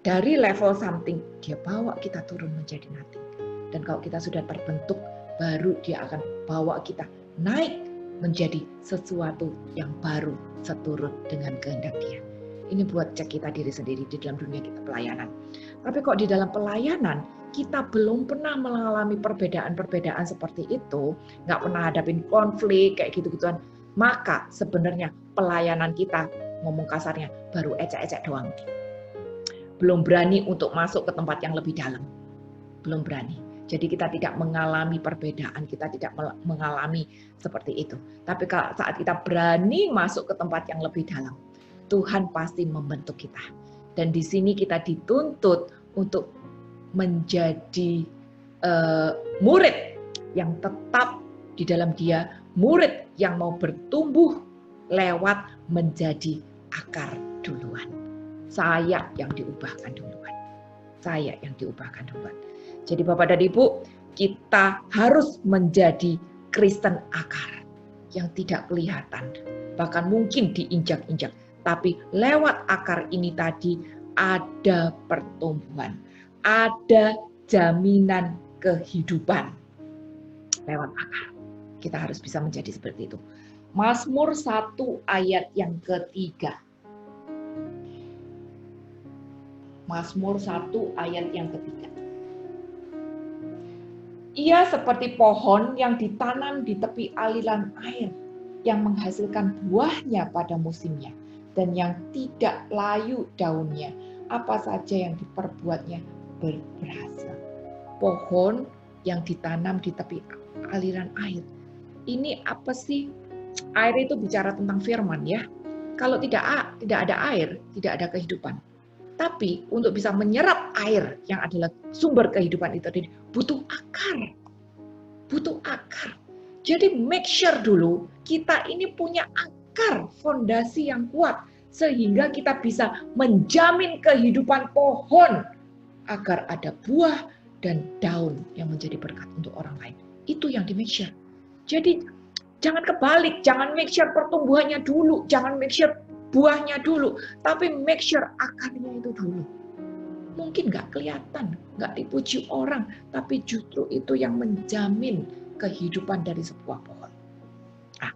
Dari level something, Dia bawa kita turun menjadi nothing. Dan kalau kita sudah terbentuk, baru Dia akan bawa kita naik menjadi sesuatu yang baru seturut dengan kehendak Dia. Ini buat cek kita diri sendiri di dalam dunia kita pelayanan. Tapi kok di dalam pelayanan, kita belum pernah mengalami perbedaan-perbedaan seperti itu, nggak pernah hadapin konflik kayak gitu-gituan, maka sebenarnya pelayanan kita, ngomong kasarnya, baru ecek-ecek doang. Belum berani untuk masuk ke tempat yang lebih dalam. Belum berani. Jadi kita tidak mengalami perbedaan, kita tidak mengalami seperti itu. Tapi saat kita berani masuk ke tempat yang lebih dalam, Tuhan pasti membentuk kita. Dan di sini kita dituntut untuk menjadi murid yang tetap di dalam dia, murid yang mau bertumbuh lewat menjadi akar duluan. Saya yang diubahkan duluan. Saya yang diubahkan duluan. Jadi Bapak dan Ibu, kita harus menjadi Kristen akar yang tidak kelihatan, bahkan mungkin diinjak-injak. Tapi lewat akar ini tadi ada pertumbuhan, ada jaminan kehidupan lewat akar. Kita harus bisa menjadi seperti itu. Mazmur 1 ayat yang ketiga. Mazmur 1 ayat yang ketiga. Ia seperti pohon yang ditanam di tepi aliran air, yang menghasilkan buahnya pada musimnya, dan yang tidak layu daunnya. Apa saja yang diperbuatnya berhasil. Pohon yang ditanam di tepi aliran air. Ini apa sih? Air itu bicara tentang firman ya. Kalau tidak ada air, tidak ada kehidupan. Tapi untuk bisa menyerap air yang adalah sumber kehidupan itu tadi butuh akar. Butuh akar. Jadi make sure dulu kita ini punya akar, fondasi yang kuat sehingga kita bisa menjamin kehidupan pohon agar ada buah dan daun yang menjadi berkat untuk orang lain. Itu yang di make sure. Jadi jangan kebalik, jangan make sure pertumbuhannya dulu, jangan make sure buahnya dulu, tapi make sure akarnya itu dulu. Mungkin nggak kelihatan, nggak dipuji orang, tapi justru itu yang menjamin kehidupan dari sebuah pohon. Nah,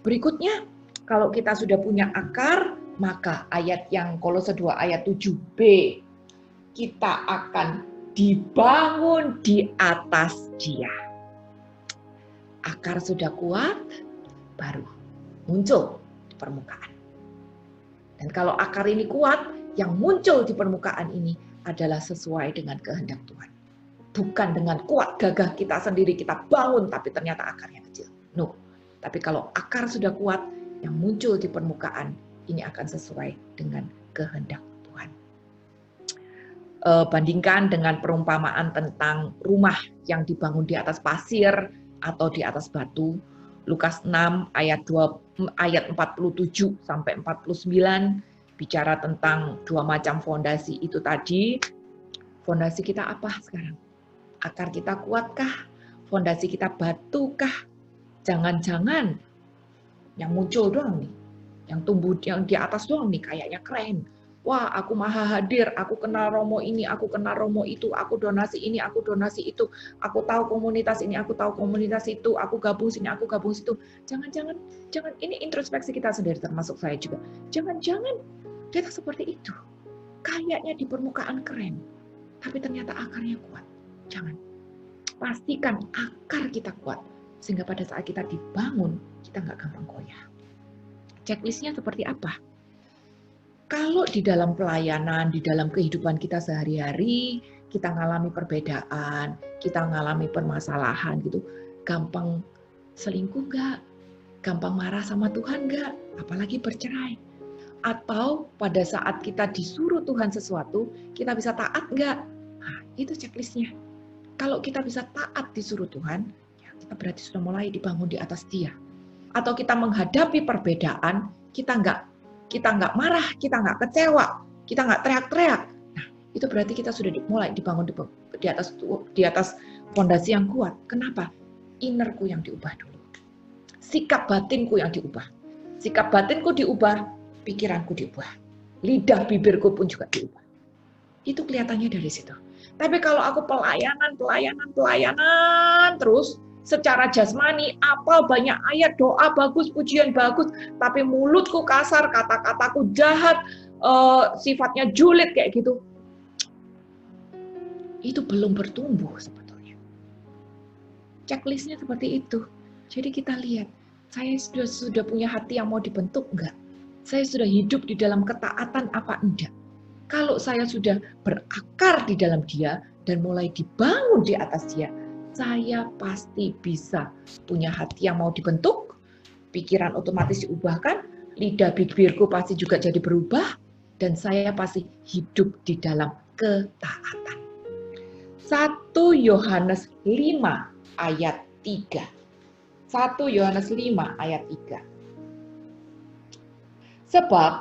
berikutnya, kalau kita sudah punya akar, maka ayat yang Kolose 2 ayat 7b, kita akan dibangun di atas Dia. Akar sudah kuat, baru muncul di permukaan. Dan kalau akar ini kuat, yang muncul di permukaan ini adalah sesuai dengan kehendak Tuhan. Bukan dengan kuat gagah kita sendiri, kita bangun, tapi ternyata akarnya kecil. No. Tapi kalau akar sudah kuat, yang muncul di permukaan, ini akan sesuai dengan kehendak Tuhan. Bandingkan dengan perumpamaan tentang rumah yang dibangun di atas pasir atau di atas batu. Lukas 6 ayat 47 sampai 49 bicara tentang dua macam fondasi itu tadi. Fondasi kita apa sekarang? Akar kita kuatkah? Fondasi kita batukah? Jangan-jangan yang muncul doang nih, yang tumbuh yang di atas doang nih kayaknya keren. Wah, aku maha hadir, aku kenal Romo ini, aku kenal Romo itu, aku donasi ini, aku donasi itu, aku tahu komunitas ini, aku tahu komunitas itu, aku gabung sini, aku gabung situ. Jangan ini introspeksi kita sendiri, termasuk saya juga. Jangan kita seperti itu. Kayaknya di permukaan keren, tapi ternyata akarnya kuat. Jangan. Pastikan akar kita kuat, sehingga pada saat kita dibangun, kita nggak gampang goyah. Checklistnya seperti apa? Kalau di dalam pelayanan, di dalam kehidupan kita sehari-hari, kita ngalami perbedaan, kita ngalami permasalahan gitu, gampang selingkuh nggak? Gampang marah sama Tuhan nggak? Apalagi bercerai. Atau pada saat kita disuruh Tuhan sesuatu, kita bisa taat nggak? Nah, itu checklistnya. Kalau kita bisa taat disuruh Tuhan, ya kita berarti sudah mulai dibangun di atas Dia. Atau kita menghadapi perbedaan, kita nggak marah, kita nggak kecewa, kita nggak teriak-teriak. Nah, itu berarti kita sudah mulai dibangun di atas fondasi yang kuat. Kenapa? Innerku yang diubah dulu. Sikap batinku yang diubah. Sikap batinku diubah, pikiranku diubah. Lidah bibirku pun juga diubah. Itu kelihatannya dari situ. Tapi kalau aku pelayanan terus, secara jasmani, apal banyak ayat, doa bagus, pujian bagus, tapi mulutku kasar, kata-kataku jahat, sifatnya julid kayak gitu. Itu belum bertumbuh sebetulnya. Checklistnya seperti itu. Jadi kita lihat, saya sudah punya hati yang mau dibentuk enggak? Saya sudah hidup di dalam ketaatan apa enggak? Kalau saya sudah berakar di dalam Dia dan mulai dibangun di atas Dia, saya pasti bisa punya hati yang mau dibentuk, pikiran otomatis diubahkan, lidah bibirku pasti juga jadi berubah, dan saya pasti hidup di dalam ketaatan. 1 Yohanes 5 ayat 3. 1 Yohanes 5 ayat 3. Sebab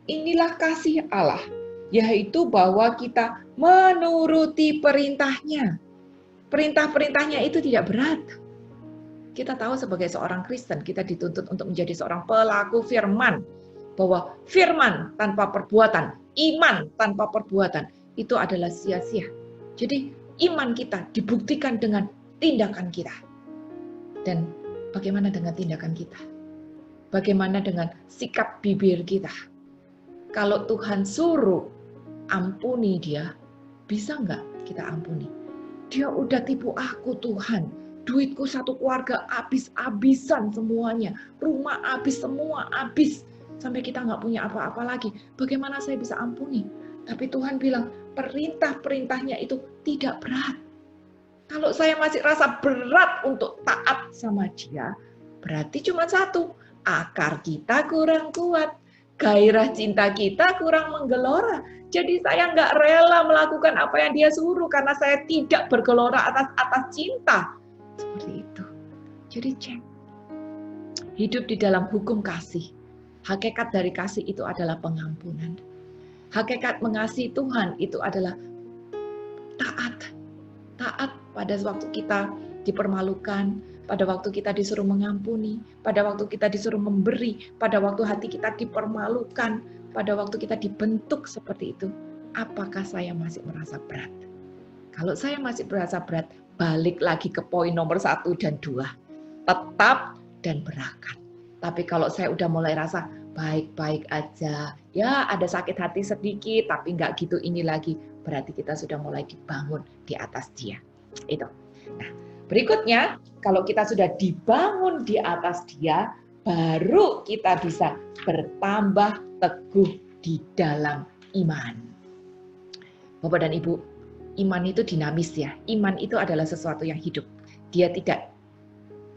inilah kasih Allah, yaitu bahwa kita menuruti perintahnya. Perintah-perintahnya itu tidak berat. Kita tahu sebagai seorang Kristen, kita dituntut untuk menjadi seorang pelaku firman. Bahwa firman tanpa perbuatan, iman tanpa perbuatan, itu adalah sia-sia. Jadi iman kita dibuktikan dengan tindakan kita. Dan bagaimana dengan tindakan kita? Bagaimana dengan sikap bibir kita? Kalau Tuhan suruh ampuni dia, bisa nggak kita ampuni? Dia udah tipu aku Tuhan. Duitku satu keluarga habis-habisan semuanya. Rumah habis, semua habis. Sampai kita nggak punya apa-apa lagi. Bagaimana saya bisa ampuni? Tapi Tuhan bilang, perintah-perintahnya itu tidak berat. Kalau saya masih rasa berat untuk taat sama dia, berarti cuma satu, akar kita kurang kuat. Gairah cinta kita kurang menggelora. Jadi saya nggak rela melakukan apa yang dia suruh karena saya tidak bergelora atas cinta. Seperti itu. Jadi cek. Hidup di dalam hukum kasih. Hakikat dari kasih itu adalah pengampunan. Hakikat mengasihi Tuhan itu adalah taat. Taat pada waktu kita dipermalukan, pada waktu kita disuruh mengampuni, pada waktu kita disuruh memberi, pada waktu hati kita dipermalukan, pada waktu kita dibentuk seperti itu. Apakah saya masih merasa berat? Kalau saya masih merasa berat, balik lagi ke poin nomor 1 dan 2. Tetap dan berakan. Tapi kalau saya udah mulai rasa baik-baik aja, ya ada sakit hati sedikit, tapi nggak gitu ini lagi, berarti kita sudah mulai dibangun di atas dia. Itu. Nah, berikutnya, kalau kita sudah dibangun di atas dia, baru kita bisa bertambah teguh di dalam iman. Bapak dan Ibu, iman itu dinamis ya. Iman itu adalah sesuatu yang hidup. Dia tidak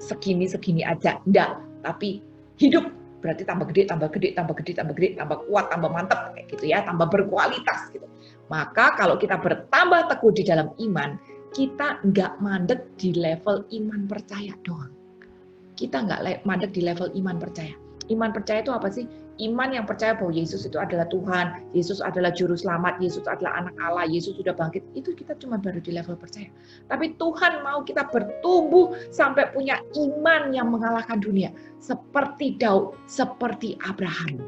segini-segini aja, enggak, tapi hidup. Berarti tambah gede, tambah gede, tambah gede, tambah gede, tambah kuat, tambah mantap kayak gitu ya, tambah berkualitas gitu. Maka kalau kita bertambah teguh di dalam iman, kita nggak mandek di level iman percaya doang. Kita nggak mandek di level iman percaya. Iman percaya itu apa sih? Iman yang percaya bahwa Yesus itu adalah Tuhan, Yesus adalah Juru Selamat, Yesus adalah anak Allah, Yesus sudah bangkit. Itu kita cuma baru di level percaya. Tapi Tuhan mau kita bertumbuh sampai punya iman yang mengalahkan dunia. Seperti Daud, seperti Abraham.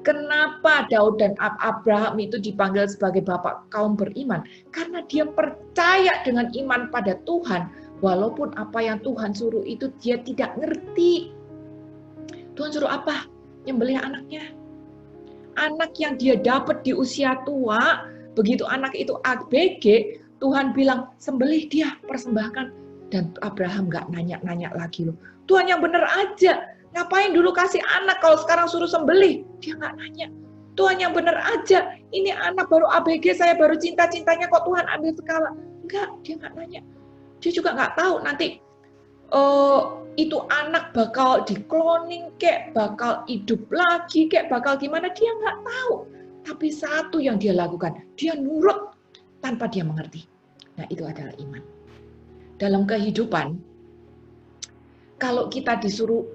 Kenapa Daud dan Abraham itu dipanggil sebagai bapak kaum beriman? Karena dia percaya dengan iman pada Tuhan, walaupun apa yang Tuhan suruh itu dia tidak ngerti. Tuhan suruh apa? Nyembelih anaknya. Anak yang dia dapat di usia tua, begitu anak itu ABG, Tuhan bilang, sembelih dia, persembahkan. Dan Abraham nggak nanya-nanya lagi loh. Tuhan yang bener aja. Ngapain dulu kasih anak kalau sekarang suruh sembelih? Dia nggak nanya. Tuhan yang bener aja. Ini anak baru ABG, saya baru cinta-cintanya kok Tuhan ambil segala. Enggak, dia nggak nanya. Dia juga nggak tahu nanti itu anak bakal di-cloning kek, bakal hidup lagi kek, bakal gimana, dia nggak tahu. Tapi satu yang dia lakukan, dia nurut tanpa dia mengerti. Nah, itu adalah iman. Dalam kehidupan, kalau kita disuruh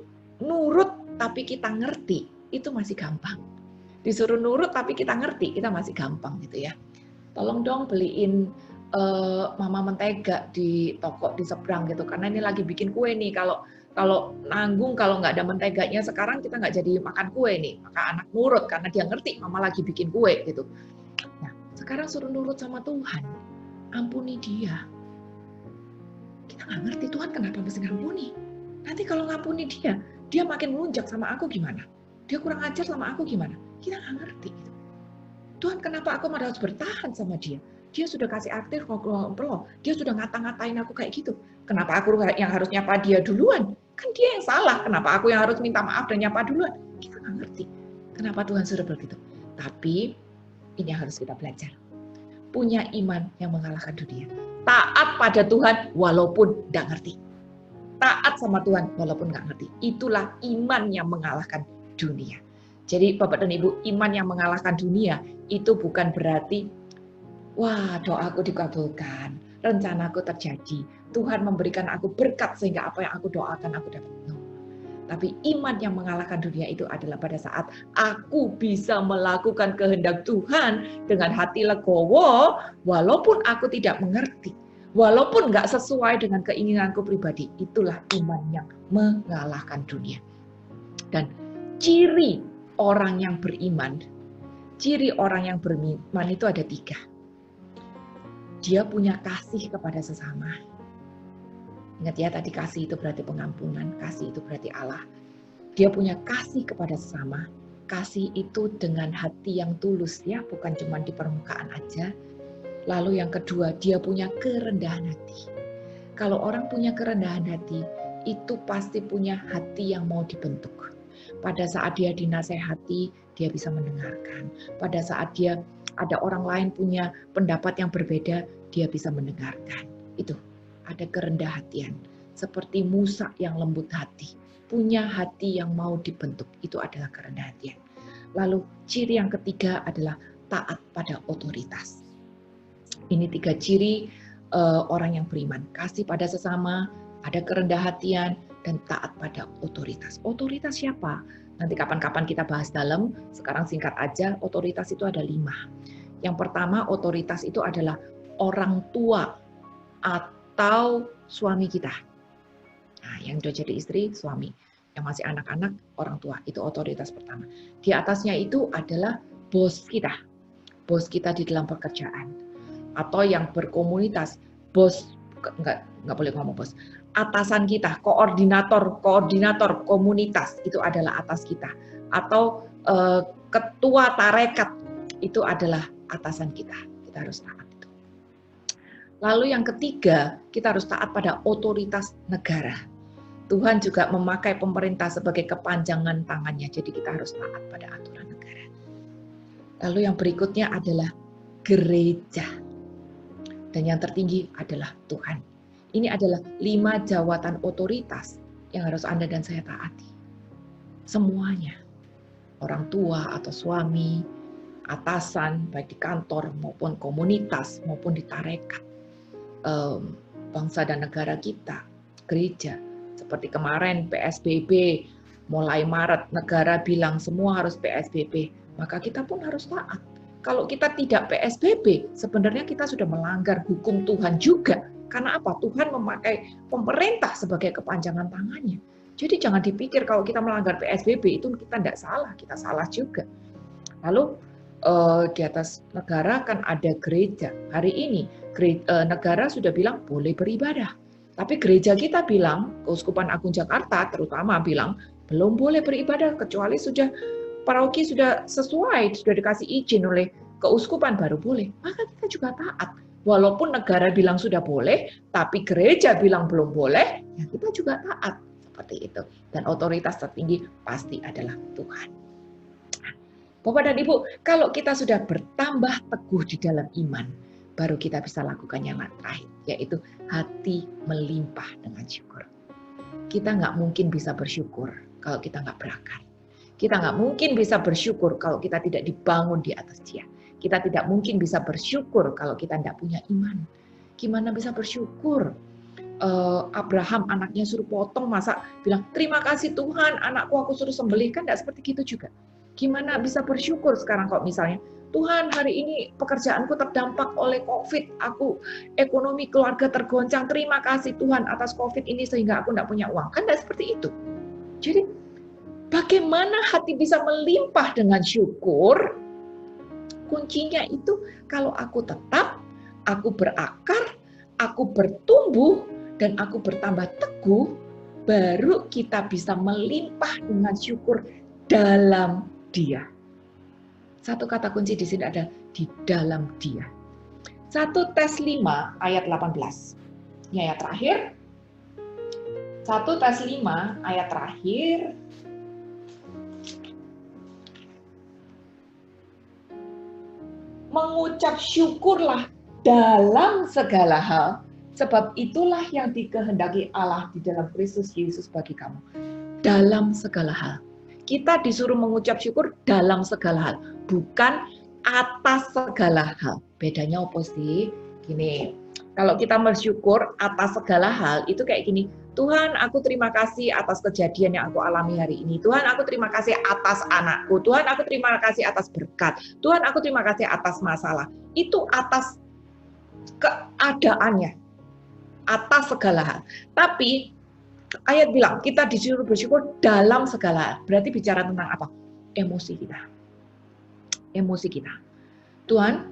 nurut tapi kita ngerti, itu masih gampang. Disuruh nurut tapi kita ngerti, kita masih gampang gitu ya. Tolong dong beliin mama mentega di toko di seberang gitu, karena ini lagi bikin kue nih. Kalau nanggung, kalau nggak ada menteganya sekarang kita nggak jadi makan kue nih. Maka anak nurut karena dia ngerti mama lagi bikin kue gitu. Nah, sekarang suruh nurut sama Tuhan, ampuni dia. Kita nggak ngerti Tuhan kenapa mesti ngampuni. Nanti kalau ngampuni dia makin melunjak sama aku gimana? Dia kurang ajar sama aku gimana? Kita nggak ngerti. Gitu. Tuhan kenapa aku harus bertahan sama dia? Dia sudah kasih aktif ngobrol, dia sudah ngata-ngatain aku kayak gitu. Kenapa aku yang harus nyapa dia duluan? Kan dia yang salah. Kenapa aku yang harus minta maaf dan nyapa duluan? Kita nggak ngerti. Kenapa Tuhan sudah begitu? Tapi ini yang harus kita belajar. Punya iman yang mengalahkan dunia. Taat pada Tuhan walaupun nggak ngerti. Taat sama Tuhan walaupun nggak ngerti. Itulah iman yang mengalahkan dunia. Jadi Bapak dan Ibu, iman yang mengalahkan dunia itu bukan berarti wah, doaku dikabulkan. rencanaku terjadi. Tuhan memberikan aku berkat sehingga apa yang aku doakan aku dapat. No. Tapi iman yang mengalahkan dunia itu adalah pada saat aku bisa melakukan kehendak Tuhan dengan hati legowo, walaupun aku tidak mengerti, walaupun nggak sesuai dengan keinginanku pribadi. Itulah iman yang mengalahkan dunia. Dan ciri orang yang beriman, ciri orang yang beriman itu ada 3. Dia punya kasih kepada sesama. Ingat ya, tadi kasih itu berarti pengampunan, kasih itu berarti Allah. Dia punya kasih kepada sesama. Kasih itu dengan hati yang tulus ya, bukan cuma di permukaan aja. Lalu yang kedua, dia punya kerendahan hati. Kalau orang punya kerendahan hati, itu pasti punya hati yang mau dibentuk. Pada saat dia dinasehati, dia bisa mendengarkan. Pada saat dia ada orang lain punya pendapat yang berbeda, dia bisa mendengarkan. Itu. Ada kerendah hatian, seperti Musa yang lembut hati, punya hati yang mau dibentuk, itu adalah kerendah hatian. Lalu ciri yang ketiga adalah taat pada otoritas. Ini 3 ciri orang yang beriman, kasih pada sesama, ada kerendah hatian, dan taat pada otoritas. Otoritas siapa? Nanti kapan-kapan kita bahas dalam, sekarang singkat aja, otoritas itu ada 5. Yang pertama, otoritas itu adalah orang tua atau suami kita. Nah, yang sudah jadi istri, suami. Yang masih anak-anak, orang tua. Itu otoritas pertama. Di atasnya itu adalah bos kita. Bos kita di dalam pekerjaan. Atau yang berkomunitas. Bos, enggak boleh ngomong bos. Atasan kita, koordinator komunitas. Itu adalah atas kita. Atau ketua tarekat. Itu adalah atasan kita. Kita harus taat. Lalu yang ketiga, kita harus taat pada otoritas negara. Tuhan juga memakai pemerintah sebagai kepanjangan tangannya, jadi kita harus taat pada aturan negara. Lalu yang berikutnya adalah gereja. Dan yang tertinggi adalah Tuhan. Ini adalah 5 jawatan otoritas yang harus Anda dan saya taati. Semuanya. Orang tua atau suami, atasan, baik di kantor maupun komunitas, maupun di tarekat. Bangsa dan negara kita, gereja, seperti kemarin PSBB, mulai Maret negara bilang semua harus PSBB, maka kita pun harus taat. Kalau kita tidak PSBB, sebenarnya kita sudah melanggar hukum Tuhan juga. Karena apa? Tuhan memakai pemerintah sebagai kepanjangan tangannya. Jadi jangan dipikir kalau kita melanggar PSBB itu kita tidak salah, kita salah juga. Lalu di atas negara kan ada gereja. Hari ini negara sudah bilang boleh beribadah. Tapi gereja kita bilang, Keuskupan Agung Jakarta terutama bilang, belum boleh beribadah kecuali sudah paroki sudah sesuai, sudah dikasih izin oleh keuskupan baru boleh. Maka kita juga taat. Walaupun negara bilang sudah boleh, tapi gereja bilang belum boleh, ya kita juga taat. Seperti itu. Dan otoritas tertinggi pasti adalah Tuhan. Bapak dan Ibu, kalau kita sudah bertambah teguh di dalam iman, baru kita bisa lakukan yang terakhir, yaitu hati melimpah dengan syukur. Kita nggak mungkin bisa bersyukur kalau kita nggak berakar. Kita nggak mungkin bisa bersyukur kalau kita tidak dibangun di atas Dia. Kita tidak mungkin bisa bersyukur kalau kita tidak punya iman. Gimana bisa bersyukur? Abraham anaknya suruh potong, masa bilang, terima kasih Tuhan, anakku aku suruh sembelih, kan tidak seperti itu juga. Gimana bisa bersyukur sekarang kalau misalnya, Tuhan hari ini pekerjaanku terdampak oleh COVID, aku ekonomi keluarga tergoncang, terima kasih Tuhan atas COVID ini sehingga aku tidak punya uang. Kan tidak seperti itu. Jadi bagaimana hati bisa melimpah dengan syukur? Kuncinya itu kalau aku tetap, aku berakar, aku bertumbuh, dan aku bertambah teguh, baru kita bisa melimpah dengan syukur dalam Dia. Satu kata kunci di sini ada di dalam Dia. 1 Tes 5 ayat 18. Ini ayat terakhir. 1 Tes 5 ayat terakhir. Mengucap syukurlah dalam segala hal, sebab itulah yang dikehendaki Allah di dalam Kristus Yesus bagi kamu. Dalam segala hal. Kita disuruh mengucap syukur dalam segala hal, bukan atas segala hal. Bedanya apa sih? Gini, Kalau kita bersyukur atas segala hal, itu kayak gini, Tuhan, aku terima kasih atas kejadian yang aku alami hari ini. Tuhan, aku terima kasih atas anakku. Tuhan, aku terima kasih atas berkat. Tuhan, aku terima kasih atas masalah. Itu atas keadaannya, atas segala hal. Tapi ayat bilang, kita disuruh bersyukur dalam segala hal. Berarti bicara tentang apa? Emosi kita. Emosi kita. Tuhan,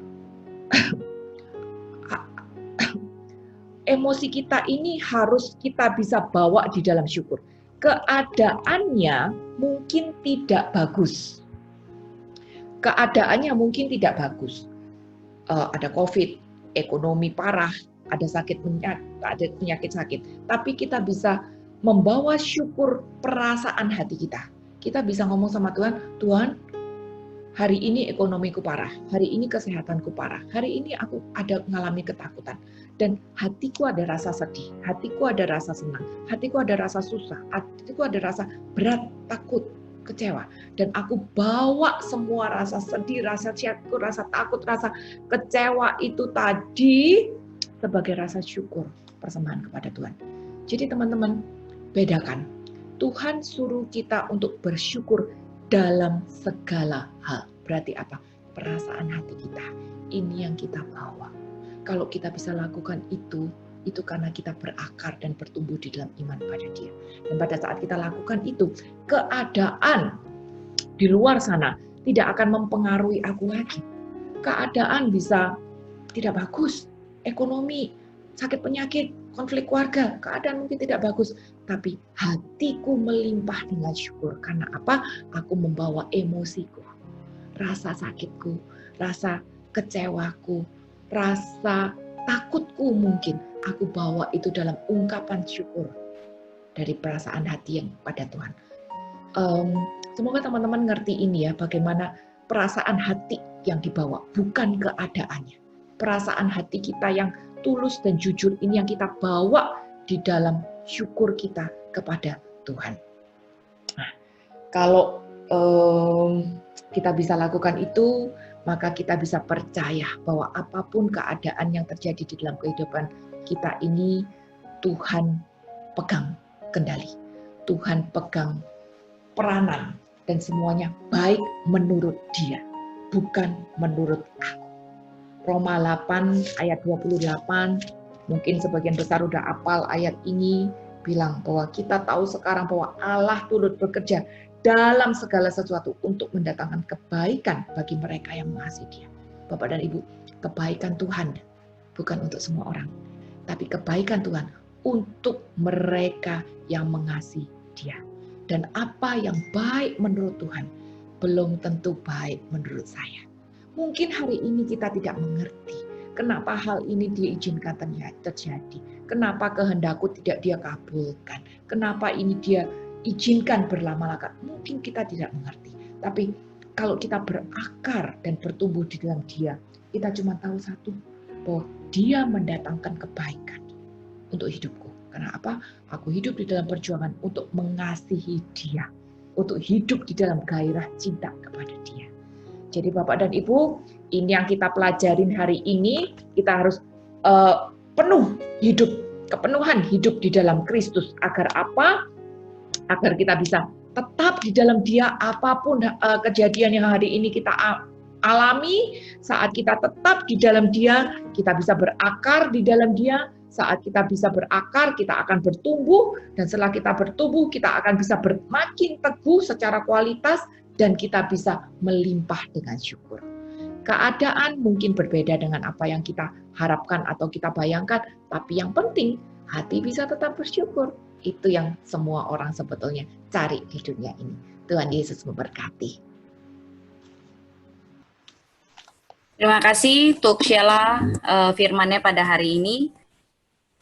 emosi kita ini harus kita bisa bawa di dalam syukur. Keadaannya mungkin tidak bagus. Keadaannya mungkin tidak bagus. Ada COVID, ekonomi parah, ada penyakit sakit. Tapi kita bisa membawa syukur perasaan hati kita. Kita bisa ngomong sama Tuhan, Tuhan, hari ini ekonomiku parah, hari ini kesehatanku parah, hari ini aku ada mengalami ketakutan. Dan hatiku ada rasa sedih, hatiku ada rasa senang, hatiku ada rasa susah, hatiku ada rasa berat, takut, kecewa. Dan aku bawa semua rasa sedih, rasa syukur, rasa takut, rasa kecewa itu tadi sebagai rasa syukur persembahan kepada Tuhan. Jadi teman-teman, bedakan. Tuhan suruh kita untuk bersyukur dalam segala hal. Berarti apa? Perasaan hati kita. Ini yang kita bawa. Kalau kita bisa lakukan itu karena kita berakar dan bertumbuh di dalam iman pada Dia. Dan pada saat kita lakukan itu, keadaan di luar sana tidak akan mempengaruhi aku lagi. Keadaan bisa tidak bagus, ekonomi, sakit penyakit, konflik keluarga, keadaan mungkin tidak bagus. Tapi hatiku melimpah dengan syukur. Karena apa? Aku membawa emosiku, rasa sakitku, rasa kecewaku, rasa takutku mungkin. Aku bawa itu dalam ungkapan syukur dari perasaan hati yang pada Tuhan. Semoga teman-teman ngerti ini ya, bagaimana perasaan hati yang dibawa, bukan keadaannya. Perasaan hati kita yang tulus dan jujur ini yang kita bawa di dalam syukur kita kepada Tuhan. Nah, kalau kita bisa lakukan itu, maka kita bisa percaya bahwa apapun keadaan yang terjadi di dalam kehidupan kita ini, Tuhan pegang kendali. Tuhan pegang peranan dan semuanya baik menurut Dia, bukan menurut aku. Roma 8 ayat 28, mungkin sebagian besar udah hafal ayat ini, bilang bahwa kita tahu sekarang bahwa Allah turut bekerja dalam segala sesuatu untuk mendatangkan kebaikan bagi mereka yang mengasihi Dia. Bapak dan Ibu, kebaikan Tuhan bukan untuk semua orang, tapi kebaikan Tuhan untuk mereka yang mengasihi Dia. Dan apa yang baik menurut Tuhan belum tentu baik menurut saya. Mungkin hari ini kita tidak mengerti kenapa hal ini diizinkan terjadi. Kenapa kehendakku tidak Dia kabulkan. Kenapa ini Dia izinkan berlama-lama. Mungkin kita tidak mengerti. Tapi kalau kita berakar dan bertumbuh di dalam Dia, kita cuma tahu satu, bahwa Dia mendatangkan kebaikan untuk hidupku. Karena apa? Aku hidup di dalam perjuangan untuk mengasihi Dia. Untuk hidup di dalam gairah cinta kepada Dia. Jadi Bapak dan Ibu, ini yang kita pelajarin hari ini, kita harus penuh hidup, kepenuhan hidup di dalam Kristus. Agar apa? Agar kita bisa tetap di dalam Dia, apapun kejadian yang hari ini kita alami, saat kita tetap di dalam Dia, kita bisa berakar di dalam Dia. Saat kita bisa berakar, kita akan bertumbuh, dan setelah kita bertumbuh, kita akan bisa makin teguh secara kualitas, dan kita bisa melimpah dengan syukur. Keadaan mungkin berbeda dengan apa yang kita harapkan atau kita bayangkan, tapi yang penting hati bisa tetap bersyukur. Itu yang semua orang sebetulnya cari di dunia ini. Tuhan Yesus memberkati. Terima kasih untuk Sheila firmannya pada hari ini.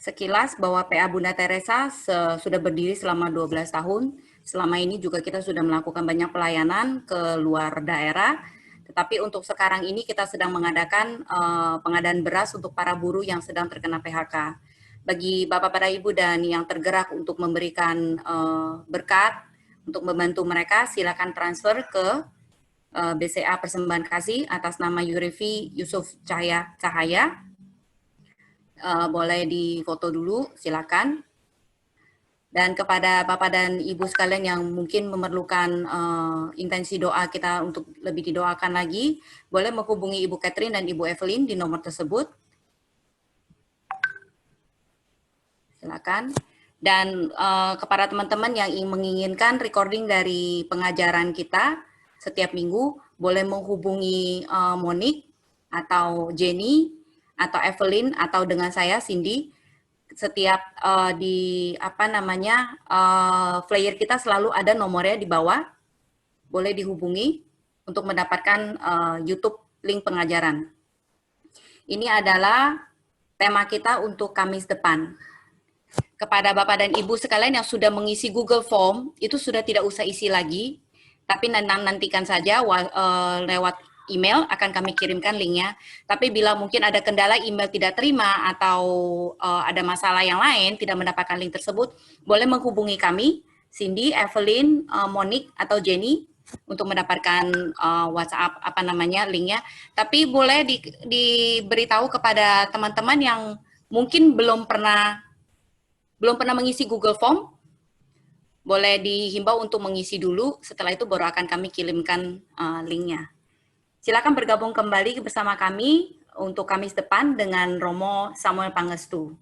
Sekilas bahwa PA Bunda Teresa sudah berdiri selama 12 tahun. Selama ini juga kita sudah melakukan banyak pelayanan ke luar daerah. Tetapi untuk sekarang ini kita sedang mengadakan pengadaan beras untuk para buruh yang sedang terkena PHK. Bagi Bapak-Bapak Ibu dan yang tergerak untuk memberikan berkat, untuk membantu mereka, silakan transfer ke BCA Persembahan Kasih atas nama Yurifi Yusuf Cahaya. boleh difoto dulu, silakan. Dan kepada Bapak dan Ibu sekalian yang mungkin memerlukan intensi doa kita untuk lebih didoakan lagi, boleh menghubungi Ibu Catherine dan Ibu Evelyn di nomor tersebut. Silakan. Dan kepada teman-teman yang menginginkan recording dari pengajaran kita setiap minggu, boleh menghubungi Monique atau Jenny atau Evelyn atau dengan saya Cindy. Setiap di flyer kita selalu ada nomornya di bawah, boleh dihubungi untuk mendapatkan YouTube link pengajaran. Ini adalah tema kita untuk Kamis depan. Kepada Bapak dan Ibu sekalian yang sudah mengisi Google Form, itu sudah tidak usah isi lagi, tapi nantikan saja lewat email, akan kami kirimkan linknya. Tapi bila mungkin ada kendala email tidak terima atau ada masalah yang lain, tidak mendapatkan link tersebut, boleh menghubungi kami, Cindy, Evelyn, Monique, atau Jenny, untuk mendapatkan WhatsApp linknya. Tapi boleh diberitahu kepada teman-teman yang mungkin belum pernah mengisi Google Form, boleh dihimbau untuk mengisi dulu, setelah itu baru akan kami kirimkan linknya. Silakan bergabung kembali bersama kami untuk Kamis depan dengan Romo Samuel Pangestu.